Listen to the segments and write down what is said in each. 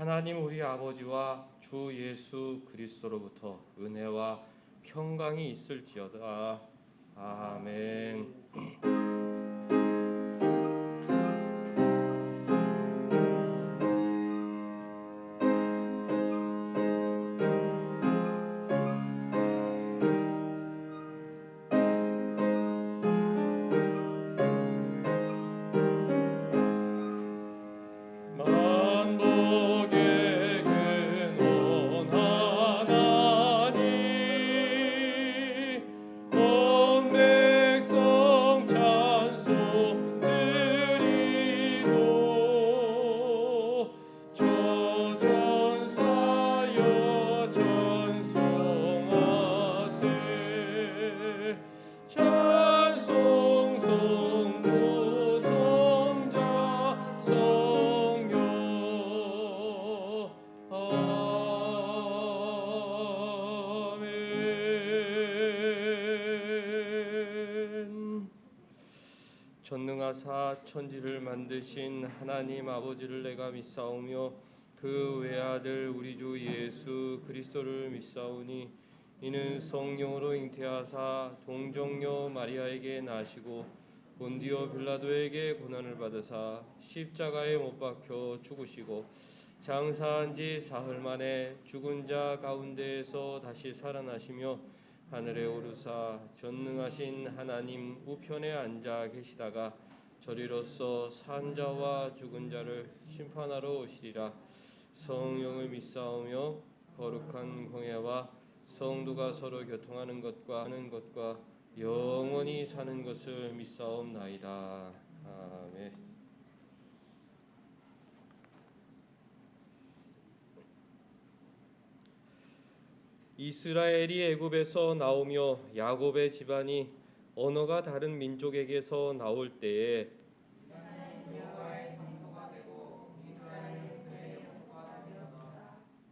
하나님 우리 아버지와 주 예수 그리스도로부터 은혜와 평강이 있을지어다. 아멘. 전능하사 천지를 만드신 하나님 아버지를 내가 믿사오며 그 외아들 우리 주 예수 그리스도를 믿사오니 이는 성령으로 잉태하사 동정녀 마리아에게 나시고 본디오 빌라도에게 고난을 받으사 십자가에 못 박혀 죽으시고 장사한 지 사흘 만에 죽은 자 가운데에서 다시 살아나시며 하늘에 오르사 전능하신 하나님 우편에 앉아 계시다가 저리로서 산 자와 죽은 자를 심판하러 오시리라. 성령을 믿사오며 거룩한 공예와 성도가 서로 교통하는 것과 하는 것과 영원히 사는 것을 믿사옵나이다. 아멘. 이스라엘이 애굽에서 나오며 야곱의 집안이 언어가 다른 민족에게서 나올 때에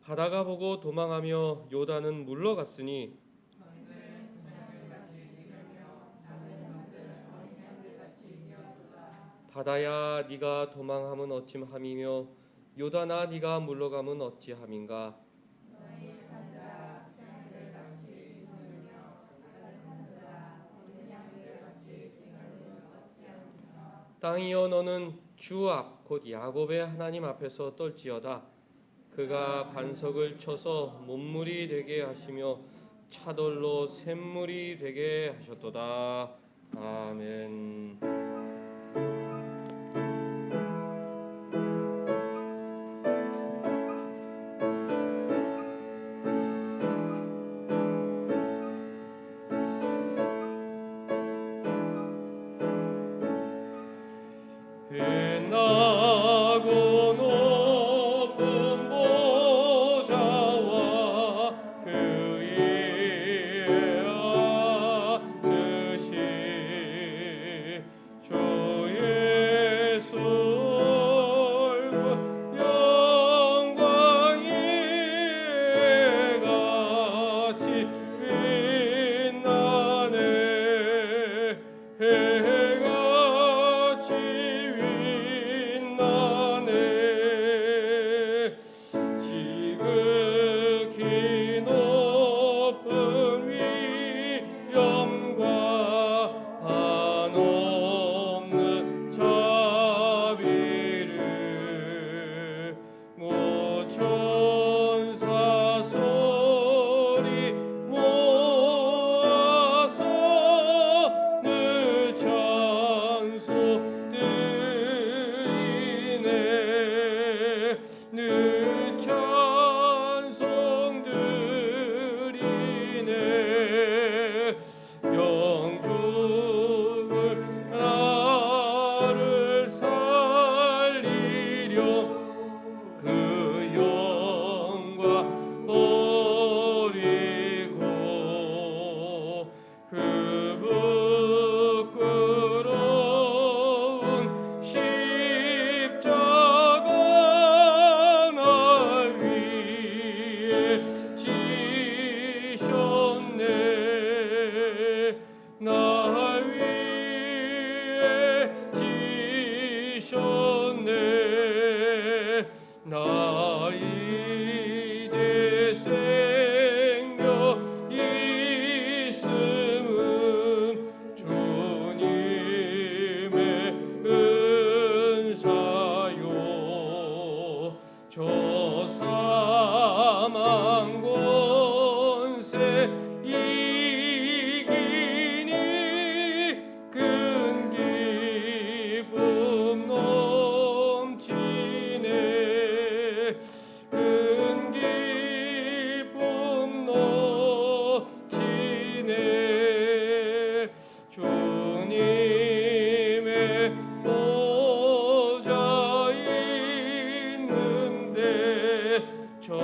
바다가 보고 도망하며 요단은 물러갔으니 바다야 네가 도망함은 어찌함이며 요단아 네가 물러감은 어찌함인가. 땅이여 너는 주 앞 곧 야곱의 하나님 앞에서 떨지어다. 그가 반석을 쳐서 못물이 되게 하시며 차돌로 샘물이 되게 하셨도다. 아멘.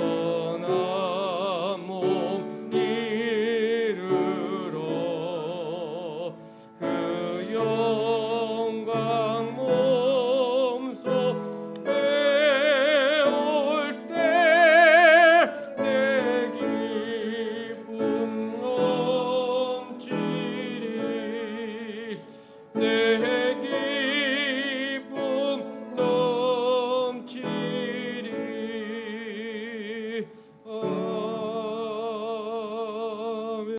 선한 몸 이르러 그 영광 몸소 배울 때 내 기쁨 넘치리 내 기쁨 넘치리 아멘.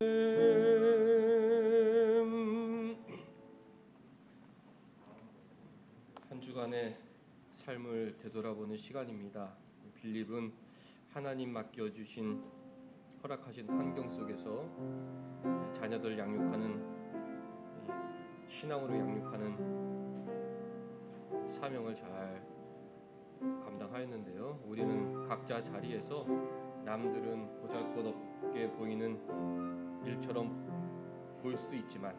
한 주간의 삶을 되돌아보는 시간입니다. 빌립은 하나님 맡겨주신 허락하신 환경 속에서 자녀들 양육하는 신앙으로 양육하는 사명을 잘 감당하였는데요. 우리는 각자 자리에서 남들은 보잘것없게 보이는 일처럼 보일 수도 있지만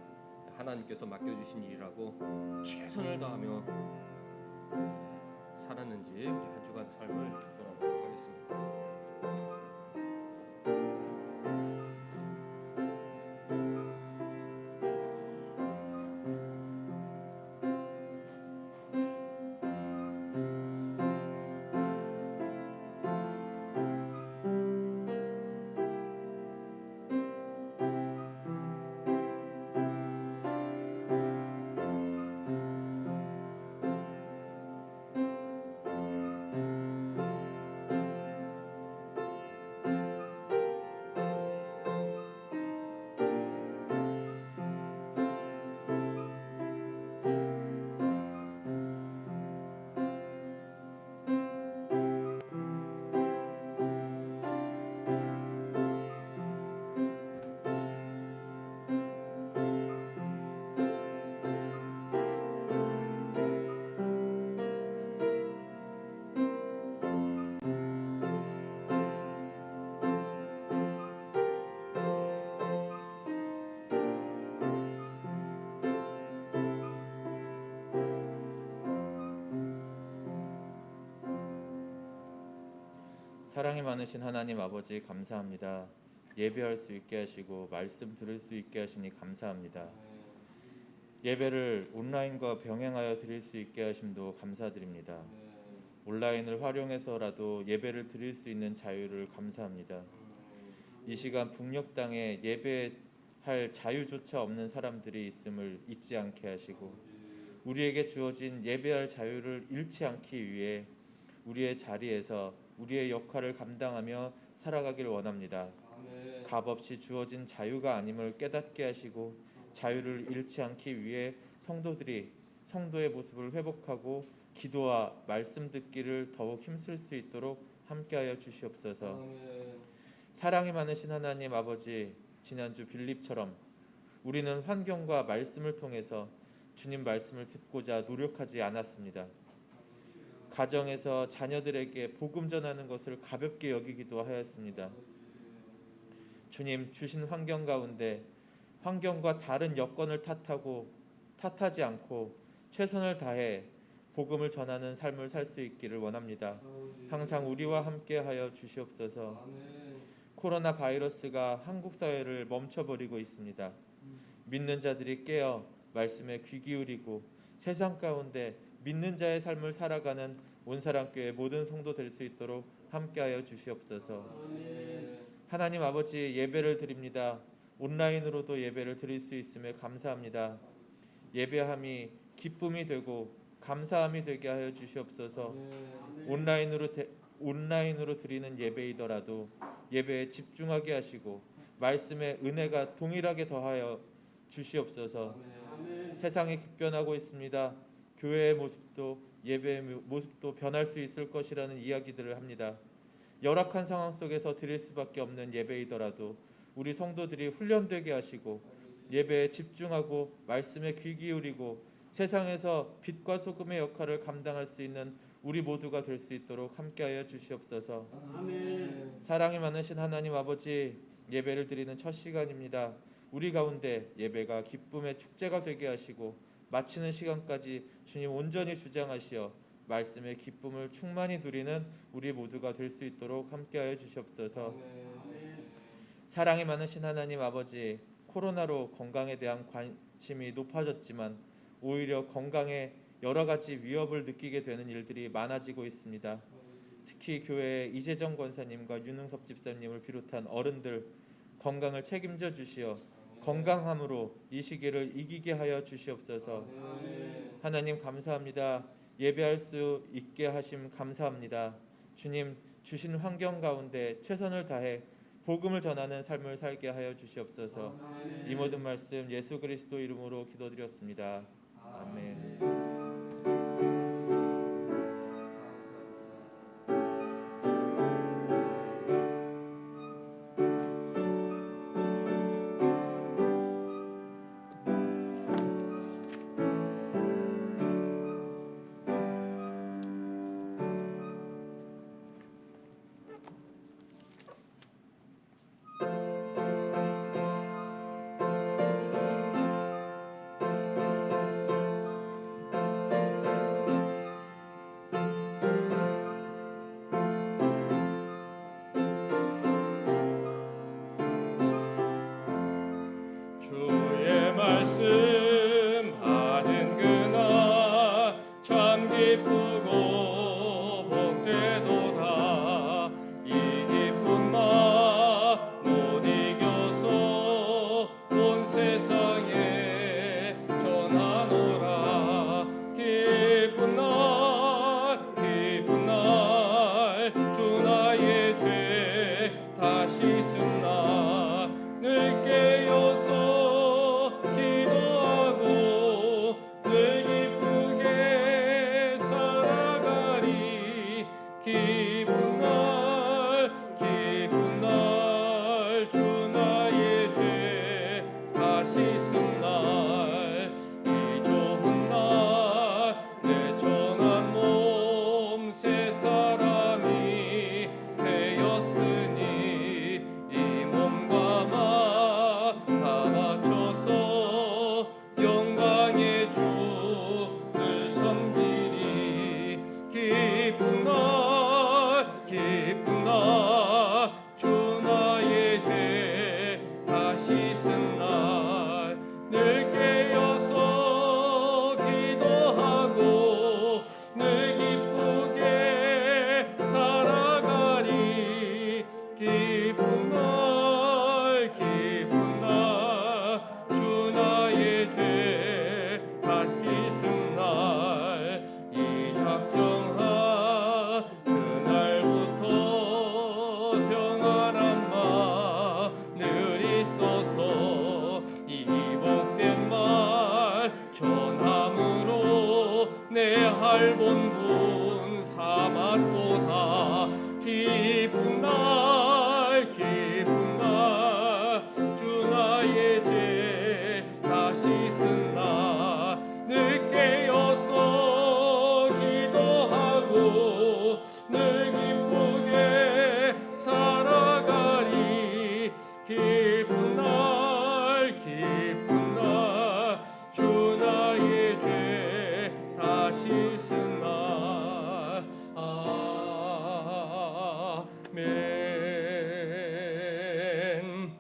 하나님께서 맡겨주신 일이라고 최선을 다하며 살았는지 우리 한 주간 삶을 돌아보도록 하겠습니다. 사랑이 많으신 하나님 아버지 감사합니다. 예배할 수 있게 하시고 말씀 들을 수 있게 하시니 감사합니다. 예배를 온라인과 병행하여 드릴 수 있게 하심도 감사드립니다. 온라인을 활용해서라도 예배를 드릴 수 있는 자유를 감사합니다. 이 시간 북녘 땅에 예배할 자유조차 없는 사람들이 있음을 잊지 않게 하시고 우리에게 주어진 예배할 자유를 잃지 않기 위해 우리의 자리에서 우리의 역할을 감당하며 살아가길 원합니다. 아멘. 값없이 주어진 자유가 아님을 깨닫게 하시고 자유를 잃지 않기 위해 성도들이 성도의 모습을 회복하고 기도와 말씀 듣기를 더욱 힘쓸 수 있도록 함께하여 주시옵소서. 아멘. 사랑이 많으신 하나님 아버지, 지난주 빌립처럼 우리는 환경과 말씀을 통해서 주님 말씀을 듣고자 노력하지 않았습니다. 가정에서 자녀들에게 복음 전하는 것을 가볍게 여기기도 하였습니다. 주님 주신 환경 가운데 환경과 다른 여건을 탓하지 않고 최선을 다해 복음을 전하는 삶을 살 수 있기를 원합니다. 항상 우리와 함께하여 주시옵소서. 코로나 바이러스가 한국 사회를 멈춰버리고 있습니다. 믿는 자들이 깨어 말씀에 귀 기울이고 세상 가운데 믿는 자의 삶을 살아가는 온사랑교회 모든 성도 될 수 있도록 함께하여 주시옵소서. 하나님 아버지 예배를 드립니다. 온라인으로도 예배를 드릴 수 있음에 감사합니다. 예배함이 기쁨이 되고 감사함이 되게 하여 주시옵소서. 온라인으로 드리는 예배이더라도 예배에 집중하게 하시고 말씀의 은혜가 동일하게 더하여 주시옵소서. 세상이 급변하고 있습니다. 교회의 모습도 예배의 모습도 변할 수 있을 것이라는 이야기들을 합니다. 열악한 상황 속에서 드릴 수밖에 없는 예배이더라도 우리 성도들이 훈련되게 하시고 예배에 집중하고 말씀에 귀 기울이고 세상에서 빛과 소금의 역할을 감당할 수 있는 우리 모두가 될 수 있도록 함께하여 주시옵소서. 아멘. 사랑이 많으신 하나님 아버지, 예배를 드리는 첫 시간입니다. 우리 가운데 예배가 기쁨의 축제가 되게 하시고 마치는 시간까지 주님 온전히 주장하시어 말씀의 기쁨을 충만히 누리는 우리 모두가 될 수 있도록 함께하여 주시옵소서. 사랑이 많으신 하나님 아버지, 코로나로 건강에 대한 관심이 높아졌지만 오히려 건강에 여러 가지 위협을 느끼게 되는 일들이 많아지고 있습니다. 특히 교회의 이재정 권사님과 윤흥섭 집사님을 비롯한 어른들 건강을 책임져 주시어 건강함으로 이 시기를 이기게 하여 주시옵소서. 하나님 감사합니다. 예배할 수 있게 하심 감사합니다. 주님 주신 환경 가운데 최선을 다해 복음을 전하는 삶을 살게 하여 주시옵소서. 이 모든 말씀 예수 그리스도 이름으로 기도드렸습니다. 아멘. 주의 말씀 하는 그날 참 기쁘고 복되도다. 이 기쁜 말 못 이겨서 온 세상에 전하노라. 기쁜 날 주 나의 죄 다 씻은 날 늘 깨어서 기도하고 늘 기쁘게 살아가리. 기쁜 날 주 나의 죄 다 씻은 날 이 좋은 날 내 전한 몸 새 사람이 되었으니 이 몸과 다 바쳐서 영광의 주를 섬기리. 기쁜 날 주 나의 죄 다 씻은 날 늘 깨어서 기도하고 늘 기쁘게 살아가리. 기쁜 날 주 나의 죄 다 씻은 날 이 작정한 그날부터 평안한 마 늘 있어서 이 복된 말 전함으로 내 할본분 삼았도다. 기쁜 날 주 나의 죄 다 씻은 날 늘 깨어서 기도하고 늘 기쁘게 살아가리. 기쁜 날 주 나의 죄 다 씻은 날. 아멘.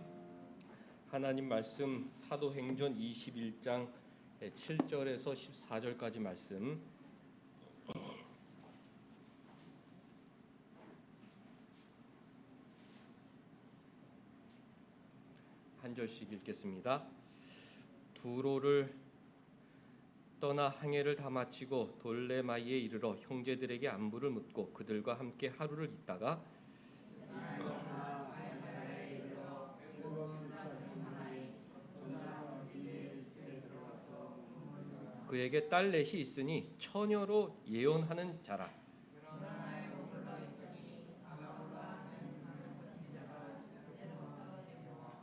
하나님 말씀 사도행전 21장 7절에서 14절까지 말씀 한 절씩 읽겠습니다. 두로를 떠나 항해를 다 마치고 돌레마이에 이르러 형제들에게 안부를 묻고 그들과 함께 하루를 있다가 그에게 딸 넷이 있으니 처녀로 예언하는 자라.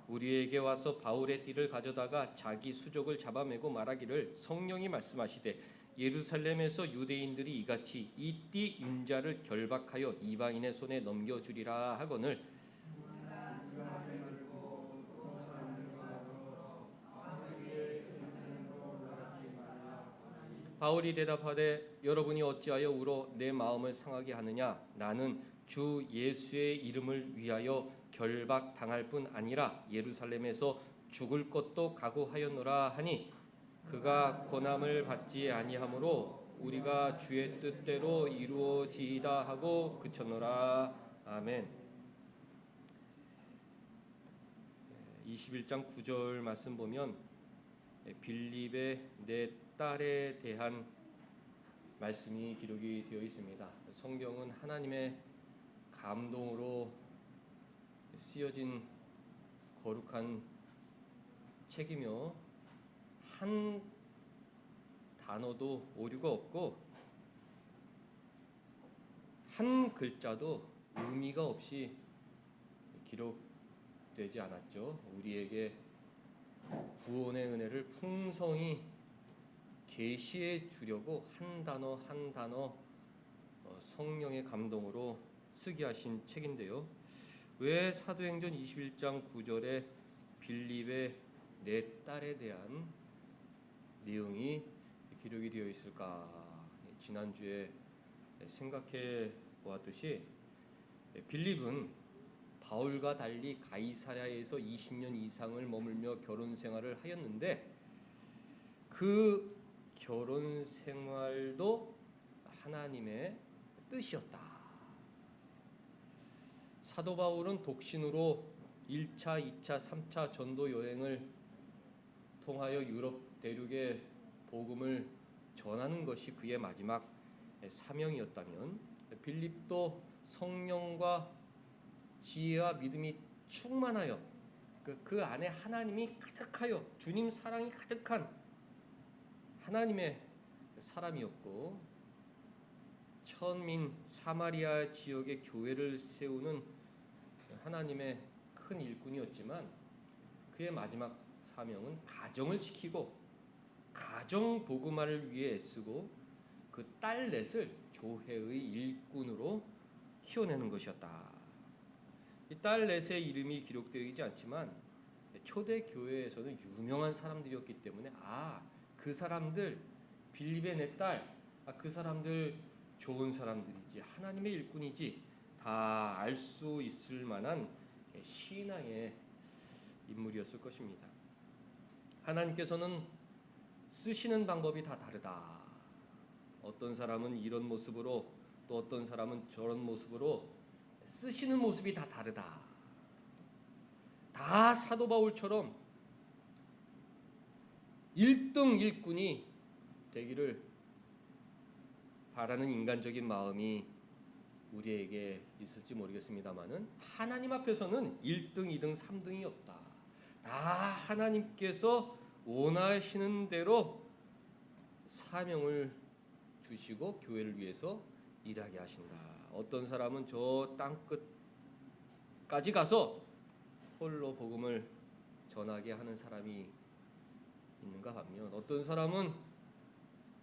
우리에게 와서 바울의 띠를 가져다가 자기 수족을 잡아매고 말하기를 성령이 말씀하시되 예루살렘에서 유대인들이 이같이 이 띠 임자를 결박하여 이방인의 손에 넘겨주리라 하거늘 바울이 대답하되 여러분이 어찌하여 울어 내 마음을 상하게 하느냐 나는 주 예수의 이름을 위하여 결박당할 뿐 아니라 예루살렘에서 죽을 것도 각오하였노라 하니 그가 고난을 받지 아니하므로 우리가 주의 뜻대로 이루어지이다 하고 그쳤노라. 아멘. 21장 9절 말씀 보면 빌립의 내 딸에 대한 말씀이 기록이 되어 있습니다. 성경은 하나님의 감동으로 쓰여진 거룩한 책이며 한 단어도 오류가 없고 한 글자도 의미가 없이 기록되지 않았죠. 우리에게 구원의 은혜를 풍성히 계시해 주려고 한 단어 한 단어 성령의 감동으로 쓰게 하신 책인데요. 왜 사도행전 21장 9절에 빌립의 내 딸에 대한 내용이 기록이 되어 있을까? 지난주에 생각해 보았듯이 빌립은 바울과 달리 가이사랴에서 20년 이상을 머물며 결혼 생활을 하였는데 그 결혼 생활도 하나님의 뜻이었다. 사도 바울은 독신으로 1차, 2차, 3차 전도 여행을 통하여 유럽 대륙의 복음을 전하는 것이 그의 마지막 사명이었다면 빌립도 성령과 지혜와 믿음이 충만하여 그 안에 하나님이 가득하여 주님 사랑이 가득한 하나님의 사람이었고 천민 사마리아 지역의 교회를 세우는 하나님의 큰 일꾼이었지만 그의 마지막 사명은 가정을 지키고 가정 복음화를 위해 애쓰고 그 딸 넷을 교회의 일꾼으로 키워내는 것이었다. 이 딸 넷의 이름이 기록되어 있지 않지만 초대 교회에서는 유명한 사람들이었기 때문에 그 사람들 빌립의 내 딸, 그 사람들 좋은 사람들이지 하나님의 일꾼이지 다 알 수 있을 만한 신앙의 인물이었을 것입니다. 하나님께서는 쓰시는 방법이 다 다르다. 어떤 사람은 이런 모습으로 또 어떤 사람은 저런 모습으로 쓰시는 모습이 다 다르다. 다 사도 바울처럼 1등 일꾼이 되기를 바라는 인간적인 마음이 우리에게 있을지 모르겠습니다만은 하나님 앞에서는 1등, 2등, 3등이 없다. 다 하나님께서 원하시는 대로 사명을 주시고 교회를 위해서 일하게 하신다. 어떤 사람은 저 땅끝까지 가서 홀로 복음을 전하게 하는 사람이 있는가 반면 어떤 사람은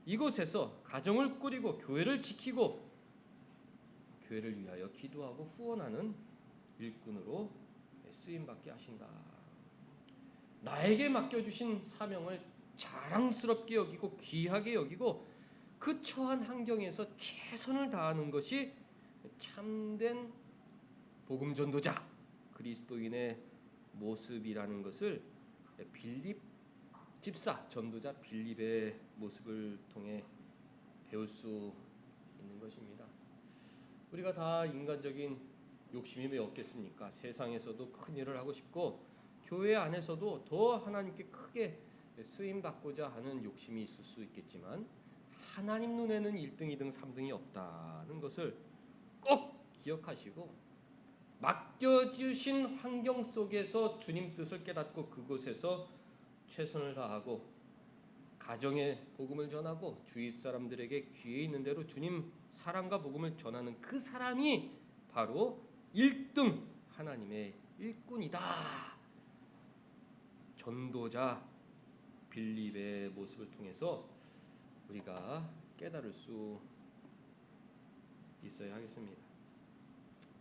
이곳에서 가정을 꾸리고 교회를 지키고 교회를 위하여 기도하고 후원하는 일꾼으로 쓰임받게 하신다. 나에게 맡겨주신 사명을 자랑스럽게 여기고 귀하게 여기고 그 처한 환경에서 최선을 다하는 것이 참된 복음 전도자 그리스도인의 모습이라는 것을 빌립 집사 전도자 빌립의 모습을 통해 배울 수 있는 것입니다. 우리가 다 인간적인 욕심이 왜 없겠습니까? 세상에서도 큰 일을 하고 싶고 교회 안에서도 더 하나님께 크게 쓰임 받고자 하는 욕심이 있을 수 있겠지만 하나님 눈에는 1등, 2등, 3등이 없다는 것을 꼭 기억하시고 맡겨주신 환경 속에서 주님 뜻을 깨닫고 그곳에서 최선을 다하고 가정의 복음을 전하고 주위 사람들에게 귀에 있는 대로 주님 사랑과 복음을 전하는 그 사람이 바로 1등 하나님의 일꾼이다. 전도자 빌립의 모습을 통해서 우리가 깨달을 수 있어야 하겠습니다.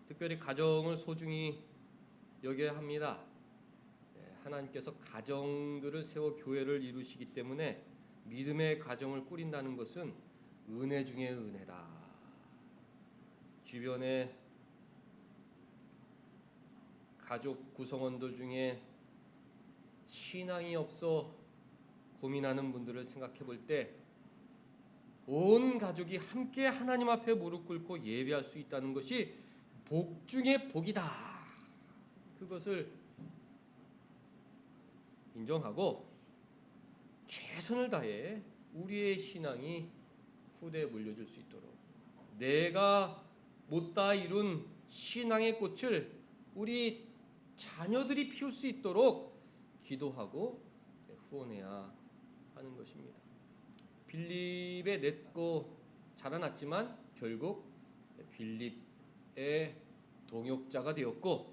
특별히 가정을 소중히 여겨야 합니다. 하나님께서 가정들을 세워 교회를 이루시기 때문에 믿음의 가정을 꾸린다는 것은 은혜 중에 은혜다. 주변에 가족 구성원들 중에 신앙이 없어 고민하는 분들을 생각해 볼 때 온 가족이 함께 하나님 앞에 무릎 꿇고 예배할 수 있다는 것이 복 중에 복이다. 그것을 인정하고 최선을 다해 우리의 신앙이 후대에 물려줄 수 있도록, 내가 못다 이룬 신앙의 꽃을 우리 자녀들이 피울 수 있도록 기도하고 후원해야 하는 것입니다. 빌립에 냈고 자라났지만 결국 빌립의 동역자가 되었고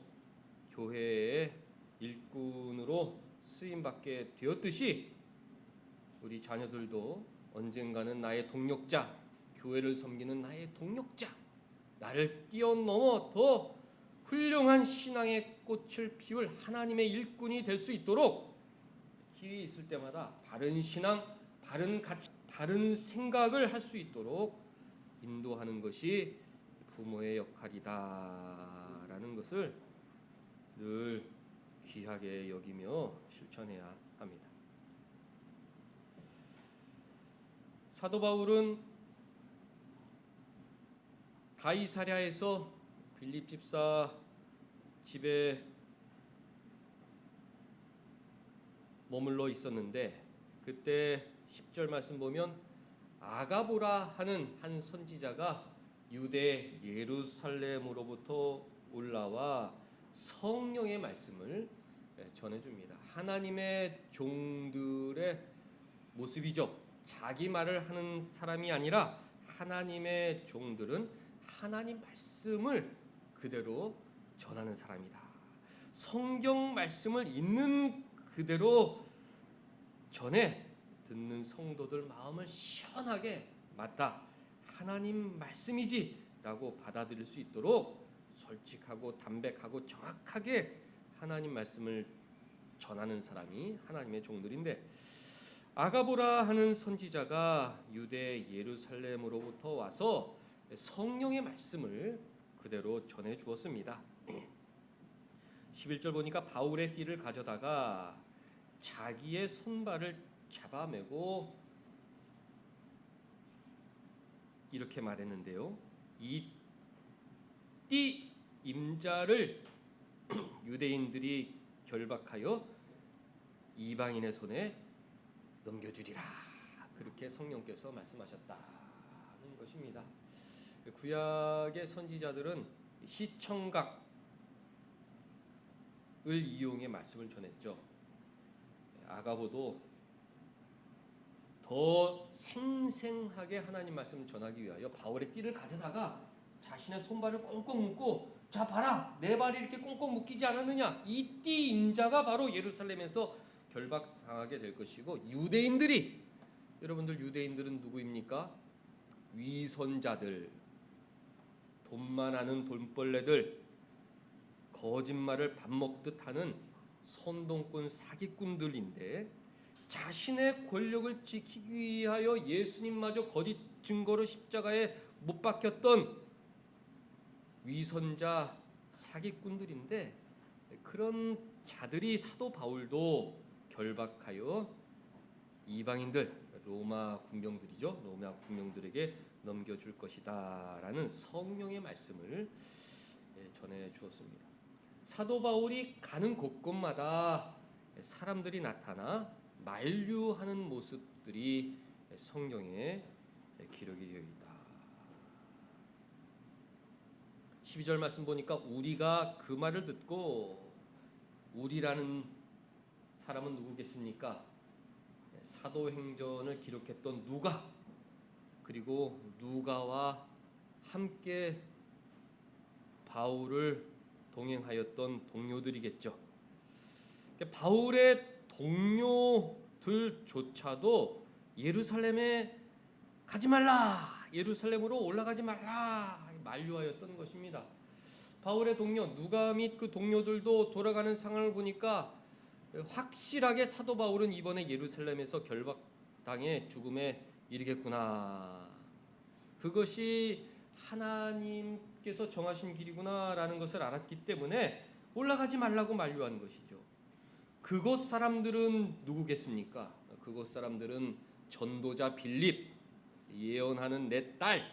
교회의 일꾼으로 쓰임받게 되었듯이 우리 자녀들도 언젠가는 나의 동역자, 교회를 섬기는 나의 동역자, 나를 뛰어넘어 더 훌륭한 신앙의 꽃을 피울 하나님의 일꾼이 될 수 있도록 기회 있을 때마다 바른 신앙, 바른 가치, 바른 생각을 할 수 있도록 인도하는 것이 부모의 역할이다라는 것을 늘 귀하게 여기며 실천해야 합니다. 사도 바울은 가이사랴에서 빌립 집사 집에 머물러 있었는데, 그때 10절 말씀 보면 아가보라 하는 한 선지자가 유대 예루살렘으로부터 올라와 성령의 말씀을 전해줍니다. 하나님의 종들의 모습이죠. 자기 말을 하는 사람이 아니라 하나님의 종들은 하나님 말씀을 그대로 전하는 사람이다. 성경 말씀을 있는 그대로 전해 듣는 성도들 마음을 시원하게, 맞다, 하나님 말씀이지 라고 받아들일 수 있도록 솔직하고 담백하고 정확하게 하나님 말씀을 전하는 사람이 하나님의 종들인데, 아가보라 하는 선지자가 유대 예루살렘으로부터 와서 성령의 말씀을 그대로 전해 주었습니다. 11절 보니까 바울의 띠를 가져다가 자기의 손발을 잡아매고 이렇게 말했는데요. 이 띠 임자를 유대인들이 결박하여 이방인의 손에 넘겨주리라. 그렇게 성령께서 말씀하셨다는 것입니다. 구약의 선지자들은 시청각을 이용해 말씀을 전했죠. 아가보도 더 생생하게 하나님 말씀을 전하기 위하여 바울의 띠를 가져다가 자신의 손발을 꽁꽁 묶고, 자 봐라, 내 발이 이렇게 꽁꽁 묶이지 않았느냐, 이 띠 임자가 바로 예루살렘에서 결박당하게 될 것이고, 유대인들이, 여러분들 유대인들은 누구입니까? 위선자들, 돈만 아는 돈벌레들, 거짓말을 밥 먹듯 하는 선동꾼 사기꾼들인데, 자신의 권력을 지키기 위하여 예수님마저 거짓 증거로 십자가에 못 박혔던 위선자 사기꾼들인데, 그런 자들이 사도 바울도 결박하여 이방인들, 로마 군병들이죠, 로마 군병들에게 넘겨줄 것이다 라는 성령의 말씀을 전해 주었습니다. 사도 바울이 가는 곳곳마다 사람들이 나타나 만류하는 모습들이 성경에 기록이 되어 있다. 12절 말씀 보니까 우리가 그 말을 듣고, 우리라는 사람은 누구겠습니까? 사도행전을 기록했던 누가, 그리고 누가와 함께 바울을 동행하였던 동료들이겠죠. 바울의 동료들조차도 예루살렘에 가지 말라, 예루살렘으로 올라가지 말라 만류하였던 것입니다. 바울의 동료 누가 및 그 동료들도 돌아가는 상황을 보니까 확실하게 사도 바울은 이번에 예루살렘에서 땅의 죽음에 이르겠구나. 그것이 하나님께서 정하신 길이구나라는 것을 알았기 때문에 올라가지 말라고 만류한 것이죠. 그곳 사람들은 누구겠습니까? 그곳 사람들은 전도자 빌립, 예언하는 내 딸,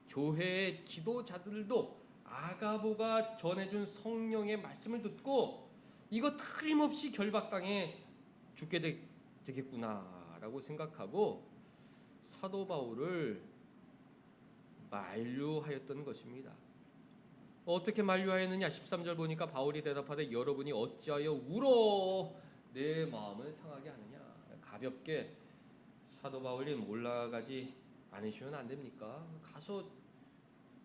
교회의 지도자들도 아가보가 전해준 성령의 말씀을 듣고 이거 틀림없이 결박당해 죽게 되겠구나라고 생각하고 사도 바울을 만류하였던 것입니다. 어떻게 만류하였느냐? 13절 보니까 바울이 대답하되 여러분이 어찌하여 울어 내 마음을 상하게 하느냐. 가볍게 사도 바울님 올라가지 않으시면 안 됩니까? 가서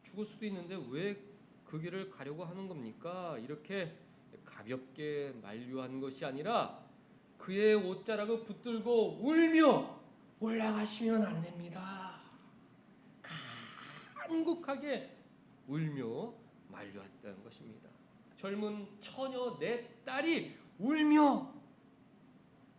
죽을 수도 있는데 왜 그 길을 가려고 하는 겁니까? 이렇게 가볍게 만류한 것이 아니라 그의 옷자락을 붙들고 울며 올라가시면 안 됩니다. 간곡하게 울며 만류했다는 것입니다. 젊은 처녀 내 딸이 울며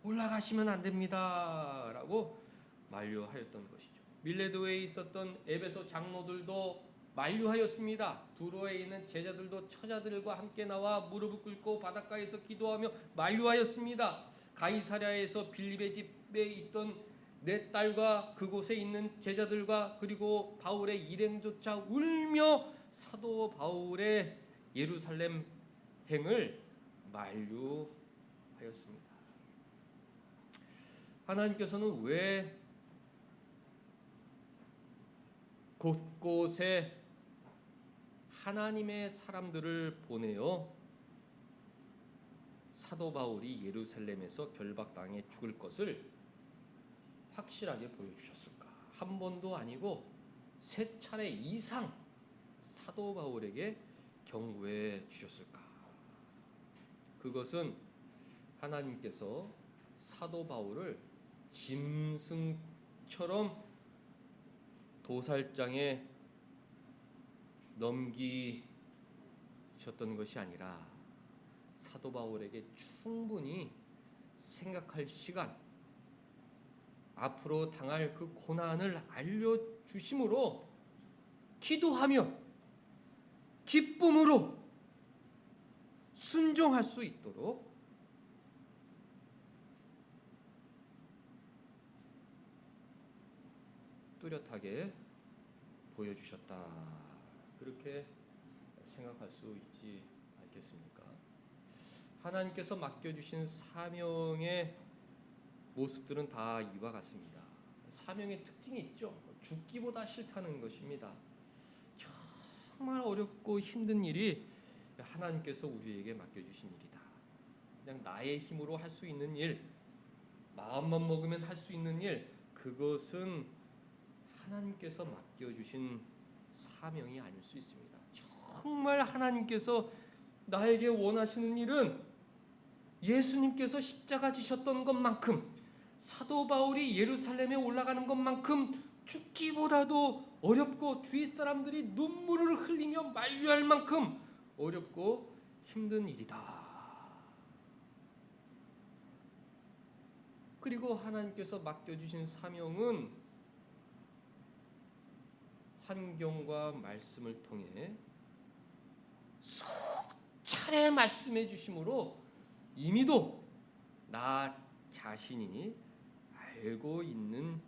올라가시면 안 됩니다 라고 만류하였던 것이죠. 밀레도에 있었던 에베소 장로들도 만류하였습니다. 두로에 있는 제자들도 처자들과 함께 나와 무릎을 꿇고 바닷가에서 기도하며 만류하였습니다. 가이사랴에서 빌립의 집에 있던 내 딸과 그곳에 있는 제자들과 그리고 바울의 일행조차 울며 사도 바울의 예루살렘 행을 만류하였습니다. 하나님께서는 왜 곳곳에 하나님의 사람들을 보내어 사도 바울이 예루살렘에서 결박당해 죽을 것을 확실하게 보여주셨을까? 한 번도 아니고 3차례 이상 사도 바울에게 경고해 주셨을까? 그것은 하나님께서 사도 바울을 짐승처럼 도살장에 넘기셨던 것이 아니라 사도 바울에게 충분히 생각할 시간, 앞으로 당할 그 고난을 알려주심으로 기도하며 기쁨으로 순종할 수 있도록 뚜렷하게 보여주셨다. 그렇게 생각할 수 있지 않겠습니까? 하나님께서 맡겨주신 사명의 모습들은 다 이와 같습니다. 사명의 특징이 있죠. 죽기보다 싫다는 것입니다. 정말 어렵고 힘든 일이 하나님께서 우리에게 맡겨주신 일이다. 그냥 나의 힘으로 할 수 있는 일, 마음만 먹으면 할 수 있는 일, 그것은 하나님께서 맡겨주신 사명이 아닐 수 있습니다. 정말 하나님께서 나에게 원하시는 일은 예수님께서 십자가 지셨던 것만큼, 사도 바울이 예루살렘에 올라가는 것만큼 죽기보다도 어렵고 주위 사람들이 눈물을 흘리며 만류할 만큼 어렵고 힘든 일이다. 그리고 하나님께서 맡겨주신 사명은 환경과 말씀을 통해 수차례 말씀해 주심으로 이미도 나 자신이 알고 있는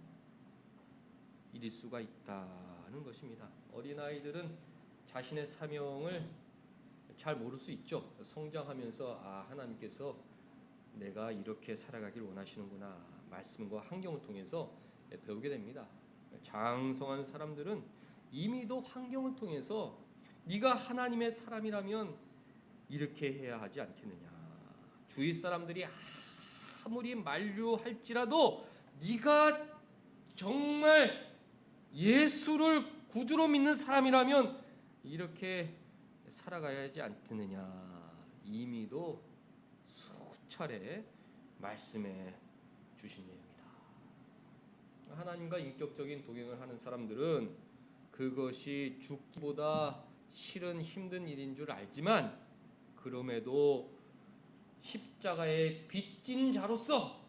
일일 수가 있다는 것입니다. 어린아이들은 자신의 사명을 잘 모를 수 있죠. 성장하면서 하나님께서 내가 이렇게 살아가길 원하시는구나 말씀과 환경을 통해서 배우게 됩니다. 장성한 사람들은 이미도 환경을 통해서 네가 하나님의 사람이라면 이렇게 해야 하지 않겠느냐. 주위 사람들이 아무리 만류할지라도 네가 정말 예수를 구주로 믿는 사람이라면 이렇게 살아가야 하지 않겠느냐. 이미도 수차례 말씀해 주신 예입니다. 하나님과 인격적인 동행을 하는 사람들은 그것이 죽기보다 싫은 힘든 일인 줄 알지만 그럼에도 십자가의 빚진 자로서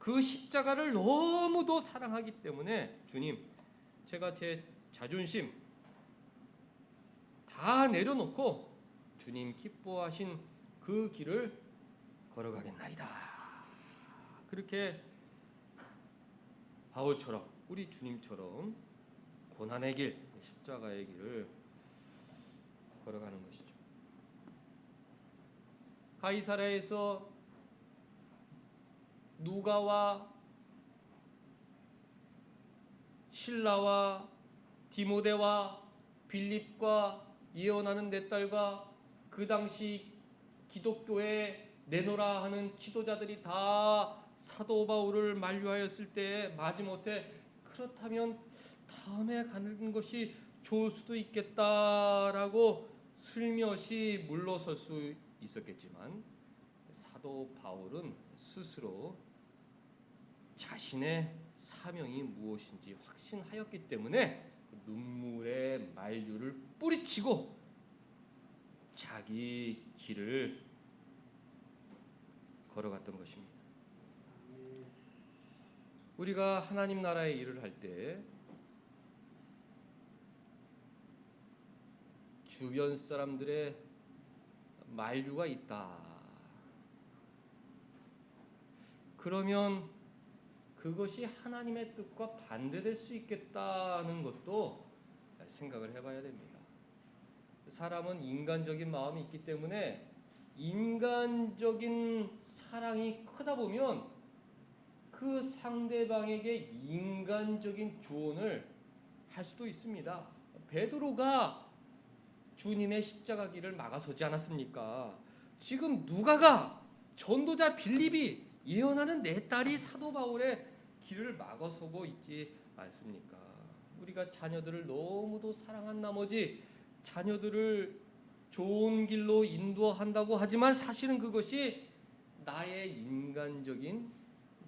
그 십자가를 너무도 사랑하기 때문에 주님, 제가 제 자존심 다 내려놓고 주님 기뻐하신 그 길을 걸어가겠나이다. 그렇게 바울처럼 우리 주님처럼 고난의 길, 십자가의 길을 걸어가는 것이죠. 가이사랴에서 누가와 실라와 디모데와 빌립과 예언하는 네 딸과 그 당시 기독교에 내노라 하는 지도자들이 다 사도 바울을 만류하였을 때 마지못해 그렇다면 다음에 가는 것이 좋을 수도 있겠다라고 슬며시 물러설 수 있었겠지만 사도 바울은 스스로 자신의 사명이 무엇인지 확신하였기 때문에 눈물의 만류를 뿌리치고 자기 길을 걸어갔던 것입니다. 우리가 하나님 나라의 일을 할 때 주변 사람들의 만류가 있다. 그러면 그것이 하나님의 뜻과 반대될 수 있겠다는 것도 생각을 해봐야 됩니다. 사람은 인간적인 마음이 있기 때문에 인간적인 사랑이 크다 보면 그 상대방에게 인간적인 조언을 할 수도 있습니다. 베드로가 주님의 십자가 길을 막아서지 않았습니까? 지금 누가가 전도자 빌립이 예언하는 네 딸이 사도 바울의 길을 막아서고 있지 않습니까? 우리가 자녀들을 너무도 사랑한 나머지 자녀들을 좋은 길로 인도한다고 하지만 사실은 그것이 나의 인간적인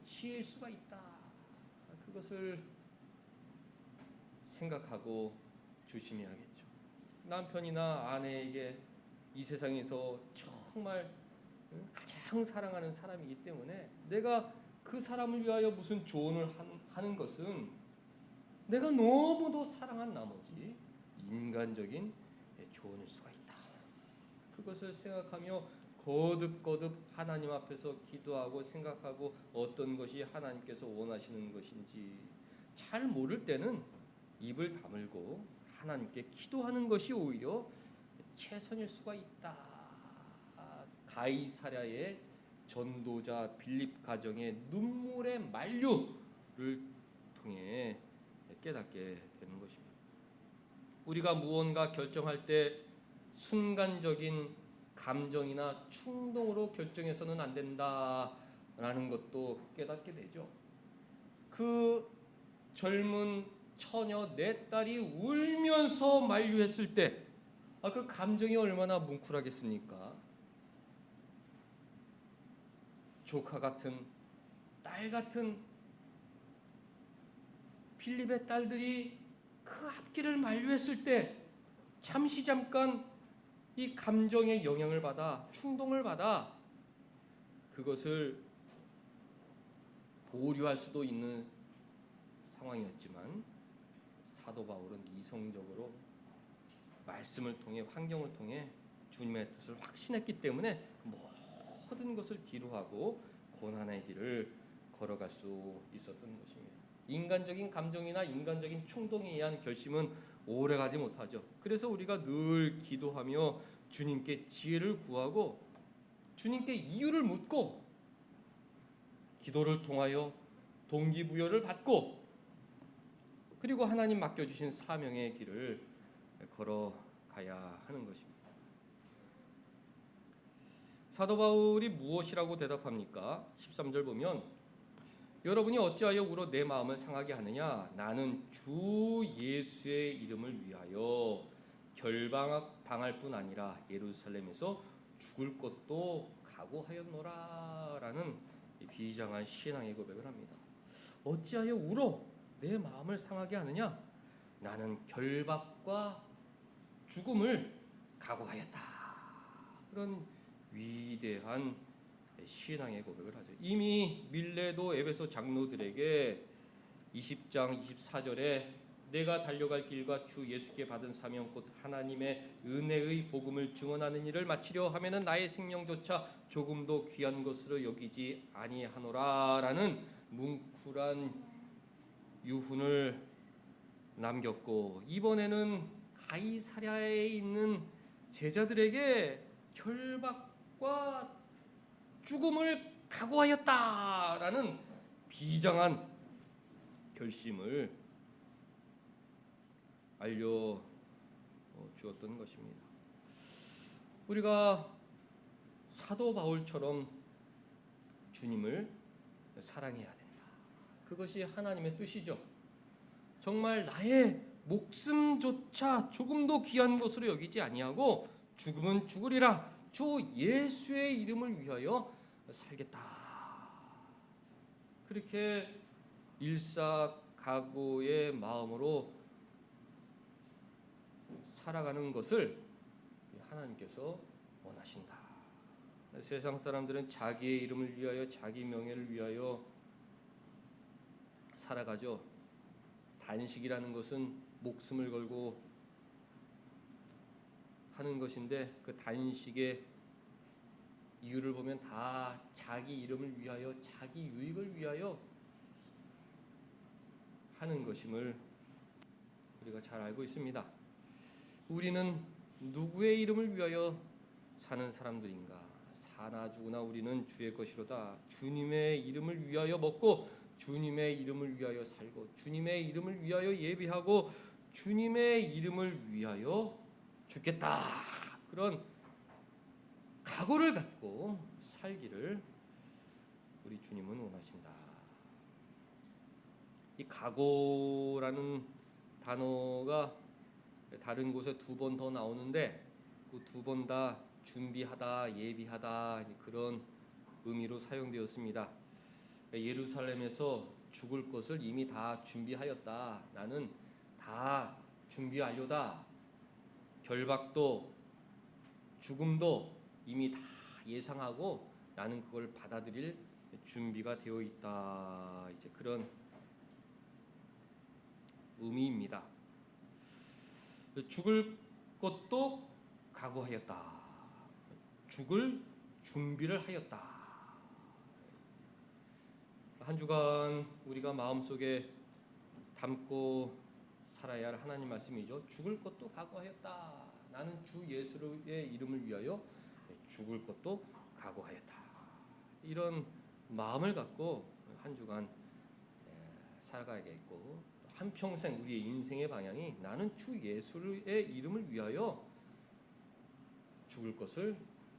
지혜일 수가 있다. 그것을 생각하고 조심해야겠죠. 남편이나 아내에게 이 세상에서 정말 가장 사랑하는 사람이기 때문에 내가 그 사람을 위하여 무슨 조언을 하는 것은 내가 너무도 사랑한 나머지 인간적인 조언일 수가 있다. 그것을 생각하며 거듭거듭 하나님 앞에서 기도하고 생각하고 어떤 것이 하나님께서 원하시는 것인지 잘 모를 때는 입을 다물고 하나님께 기도하는 것이 오히려 최선일 수가 있다. 가이사랴의 전도자 빌립 가정의 눈물의 만류를 통해 깨닫게 되는 것입니다. 우리가 무언가 결정할 때 순간적인 감정이나 충동으로 결정해서는 안 된다라는 것도 깨닫게 되죠. 그 젊은 처녀 네 딸이 울면서 만류했을 때 그 감정이 얼마나 뭉클하겠습니까? 조카 같은 딸 같은 빌립의 딸들이 그 앞길을 만류했을 때 잠깐 이 감정의 영향을 받아 충동을 받아 그것을 보류할 수도 있는 상황이었지만 사도 바울은 이성적으로 말씀을 통해 환경을 통해 주님의 뜻을 확신했기 때문에 모든 것을 뒤로하고 고난의 길을 걸어갈 수 있었던 것입니다. 인간적인 감정이나 인간적인 충동에 의한 결심은 오래가지 못하죠. 그래서 우리가 늘 기도하며 주님께 지혜를 구하고 주님께 이유를 묻고 기도를 통하여 동기부여를 받고 그리고 하나님 맡겨주신 사명의 길을 걸어가야 하는 것입니다. 사도 바울이 무엇이라고 대답합니까? 13절 보면 여러분이 어찌하여 울어 내 마음을 상하게 하느냐? 나는 주 예수의 이름을 위하여 결박당할 뿐 아니라 예루살렘에서 죽을 것도 각오하였노라 라는 비장한 신앙의 고백을 합니다. 어찌하여 울어 내 마음을 상하게 하느냐? 나는 결박과 죽음을 각오하였다. 그런 위대한 신앙의 고백을 하죠. 이미 밀레도 에베소 장로들에게 20장 24절에 내가 달려갈 길과 주 예수께 받은 사명 곧 하나님의 은혜의 복음을 증언하는 일을 마치려 하면은 나의 생명조차 조금도 귀한 것으로 여기지 아니하노라라는 뭉클한 유훈을 남겼고, 이번에는 가이사랴에 있는 제자들에게 결박과 죽음을 각오하였다라는 비장한 결심을 알려 주었던 것입니다. 우리가 사도 바울처럼 주님을 사랑해야 된다. 그것이 하나님의 뜻이죠. 정말 나의 목숨조차 조금도 귀한 것으로 여기지 아니하고 죽으면 죽으리라 주 예수의 이름을 위하여 살겠다. 그렇게 일사각오의 마음으로 살아가는 것을 하나님께서 원하신다. 세상 사람들은 자기의 이름을 위하여 자기 명예를 위하여 살아가죠. 단식이라는 것은 목숨을 걸고 하는 것인데 그 단식의 이유를 보면 다 자기 이름을 위하여 자기 유익을 위하여 하는 것임을 우리가 잘 알고 있습니다. 우리는 누구의 이름을 위하여 사는 사람들인가? 사나 죽으나 우리는 주의 것이로다. 주님의 이름을 위하여 먹고 주님의 이름을 위하여 살고 주님의 이름을 위하여 예비하고 주님의 이름을 위하여 죽겠다. 그런 각오를 갖고 살기를 우리 주님은 원하신다. 이 각오라는 단어가 다른 곳에 2번 더 나오는데 그 2번 다 준비하다, 예비하다 그런 의미로 사용되었습니다. 예루살렘에서 죽을 것을 이미 다 준비하였다. 나는 다 준비하려다. 결박도 죽음도 이미 다 예상하고 나는 그걸 받아들일 준비가 되어 있다. 이제 그런 의미입니다. 죽을 것도 각오하였다. 죽을 준비를 하였다. 한 주간 우리가 마음속에 담고 살아야 할 하나님 말씀이죠. 죽을 것도 각오하였다. 나는 주 예수의 이름을 위하여 죽을 것도 각오하였다. 이런 마음을 갖고 한 주간 살아가야겠고 한평생 우리의 인생의 방향이 나는 주 예수의 이름을 위하여 죽을 것을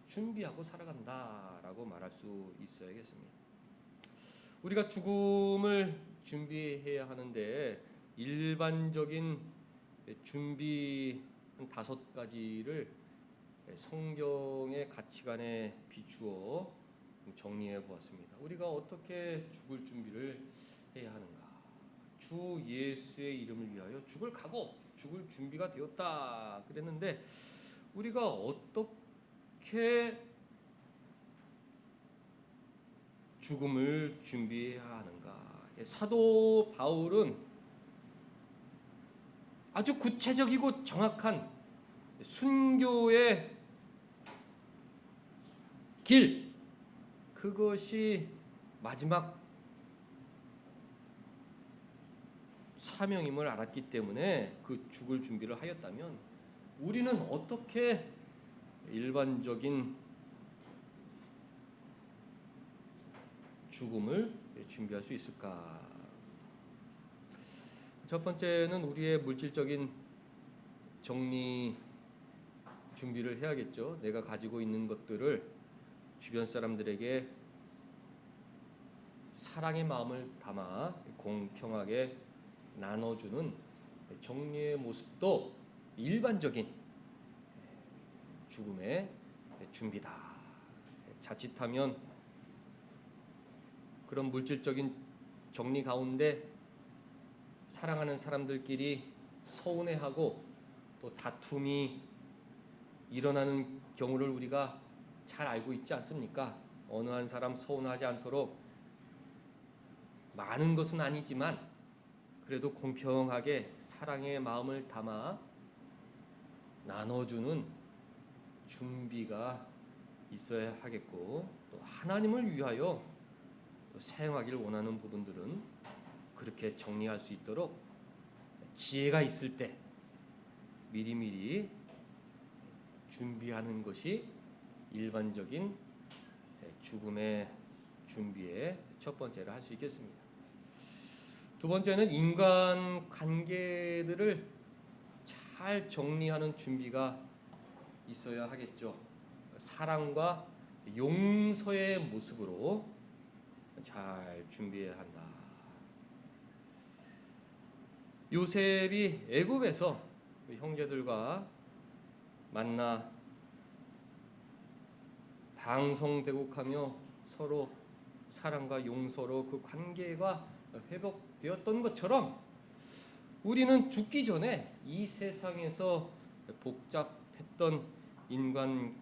준비하고 살아간다라고 말할 수 있어야겠습니다. 우리가 죽음을 준비해야 하는데 일반적인 준비 한 5가지를 성경의 가치관에 비추어 정리해 보았습니다. 우리가 어떻게 죽을 준비를 해야 하는가? 주 예수의 이름을 위하여 죽을 각오, 죽을 준비가 되었다 그랬는데 우리가 어떻게 죽음을 준비해야 하는가? 사도 바울은 아주 구체적이고 정확한 순교의 길, 그것이 마지막 사명임을 알았기 때문에 그 죽을 준비를 하였다면 우리는 어떻게 일반적인 죽음을 준비할 수 있을까? 첫 번째는 우리의 물질적인 정리 준비를 해야겠죠. 내가 가지고 있는 것들을 주변 사람들에게 사랑의 마음을 담아 공평하게 나눠주는 정리의 모습도 일반적인 죽음의 준비다. 자칫하면 그런 물질적인 정리 가운데 사랑하는 사람들끼리 서운해하고 또 다툼이 일어나는 경우를 우리가 잘 알고 있지 않습니까? 어느 한 사람 서운하지 않도록 많은 것은 아니지만 그래도 공평하게 사랑의 마음을 담아 나눠주는 준비가 있어야 하겠고, 또 하나님을 위하여 또 사용하기를 원하는 부분들은 그렇게 정리할 수 있도록 지혜가 있을 때 미리미리 준비하는 것이 일반적인 죽음의 준비의 첫 번째를 할 수 있겠습니다. 두 번째는 인간 관계들을 잘 정리하는 준비가 있어야 하겠죠. 사랑과 용서의 모습으로 잘 준비해야 한다. 요셉이 애굽에서 형제들과 만나 방송대국하며 서로 사랑과 용서로 그 관계가 회복되었던 것처럼 우리는 죽기 전에 이 세상에서 복잡했던 인간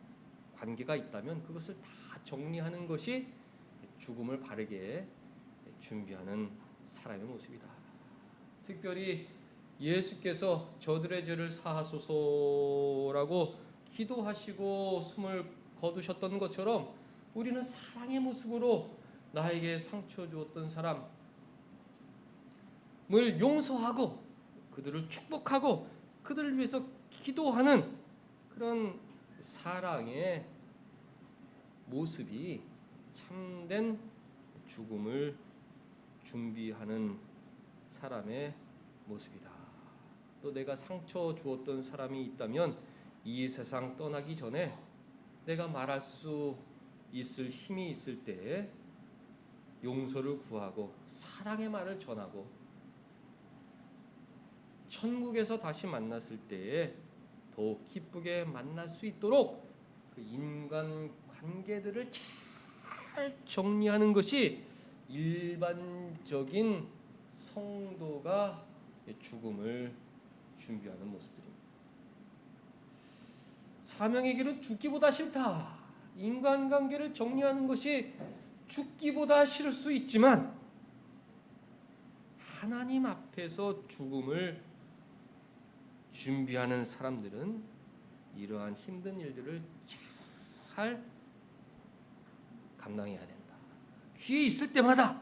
관계가 있다면 그것을 다 정리하는 것이 죽음을 바르게 준비하는 사람의 모습이다. 특별히 예수께서 저들의 죄를 사하소서라고 기도하시고 숨을 거두셨던 것처럼 우리는 사랑의 모습으로 나에게 상처 주었던 사람을 용서하고 그들을 축복하고 그들을 위해서 기도하는 그런 사랑의 모습이 참된 죽음을 준비하는 사람의 모습이다. 또 내가 상처 주었던 사람이 있다면 이 세상 떠나기 전에 내가 말할 수 있을 힘이 있을 때에 용서를 구하고 사랑의 말을 전하고 천국에서 다시 만났을 때에 더욱 기쁘게 만날 수 있도록 그 인간 관계들을 잘 정리하는 것이 일반적인 성도가 죽음을 준비하는 모습들입니다. 사명의 길은 죽기보다 싫다. 인간관계를 정리하는 것이 죽기보다 싫을 수 있지만 하나님 앞에서 죽음을 준비하는 사람들은 이러한 힘든 일들을 잘 감당해야 된다. 기회 있을 때마다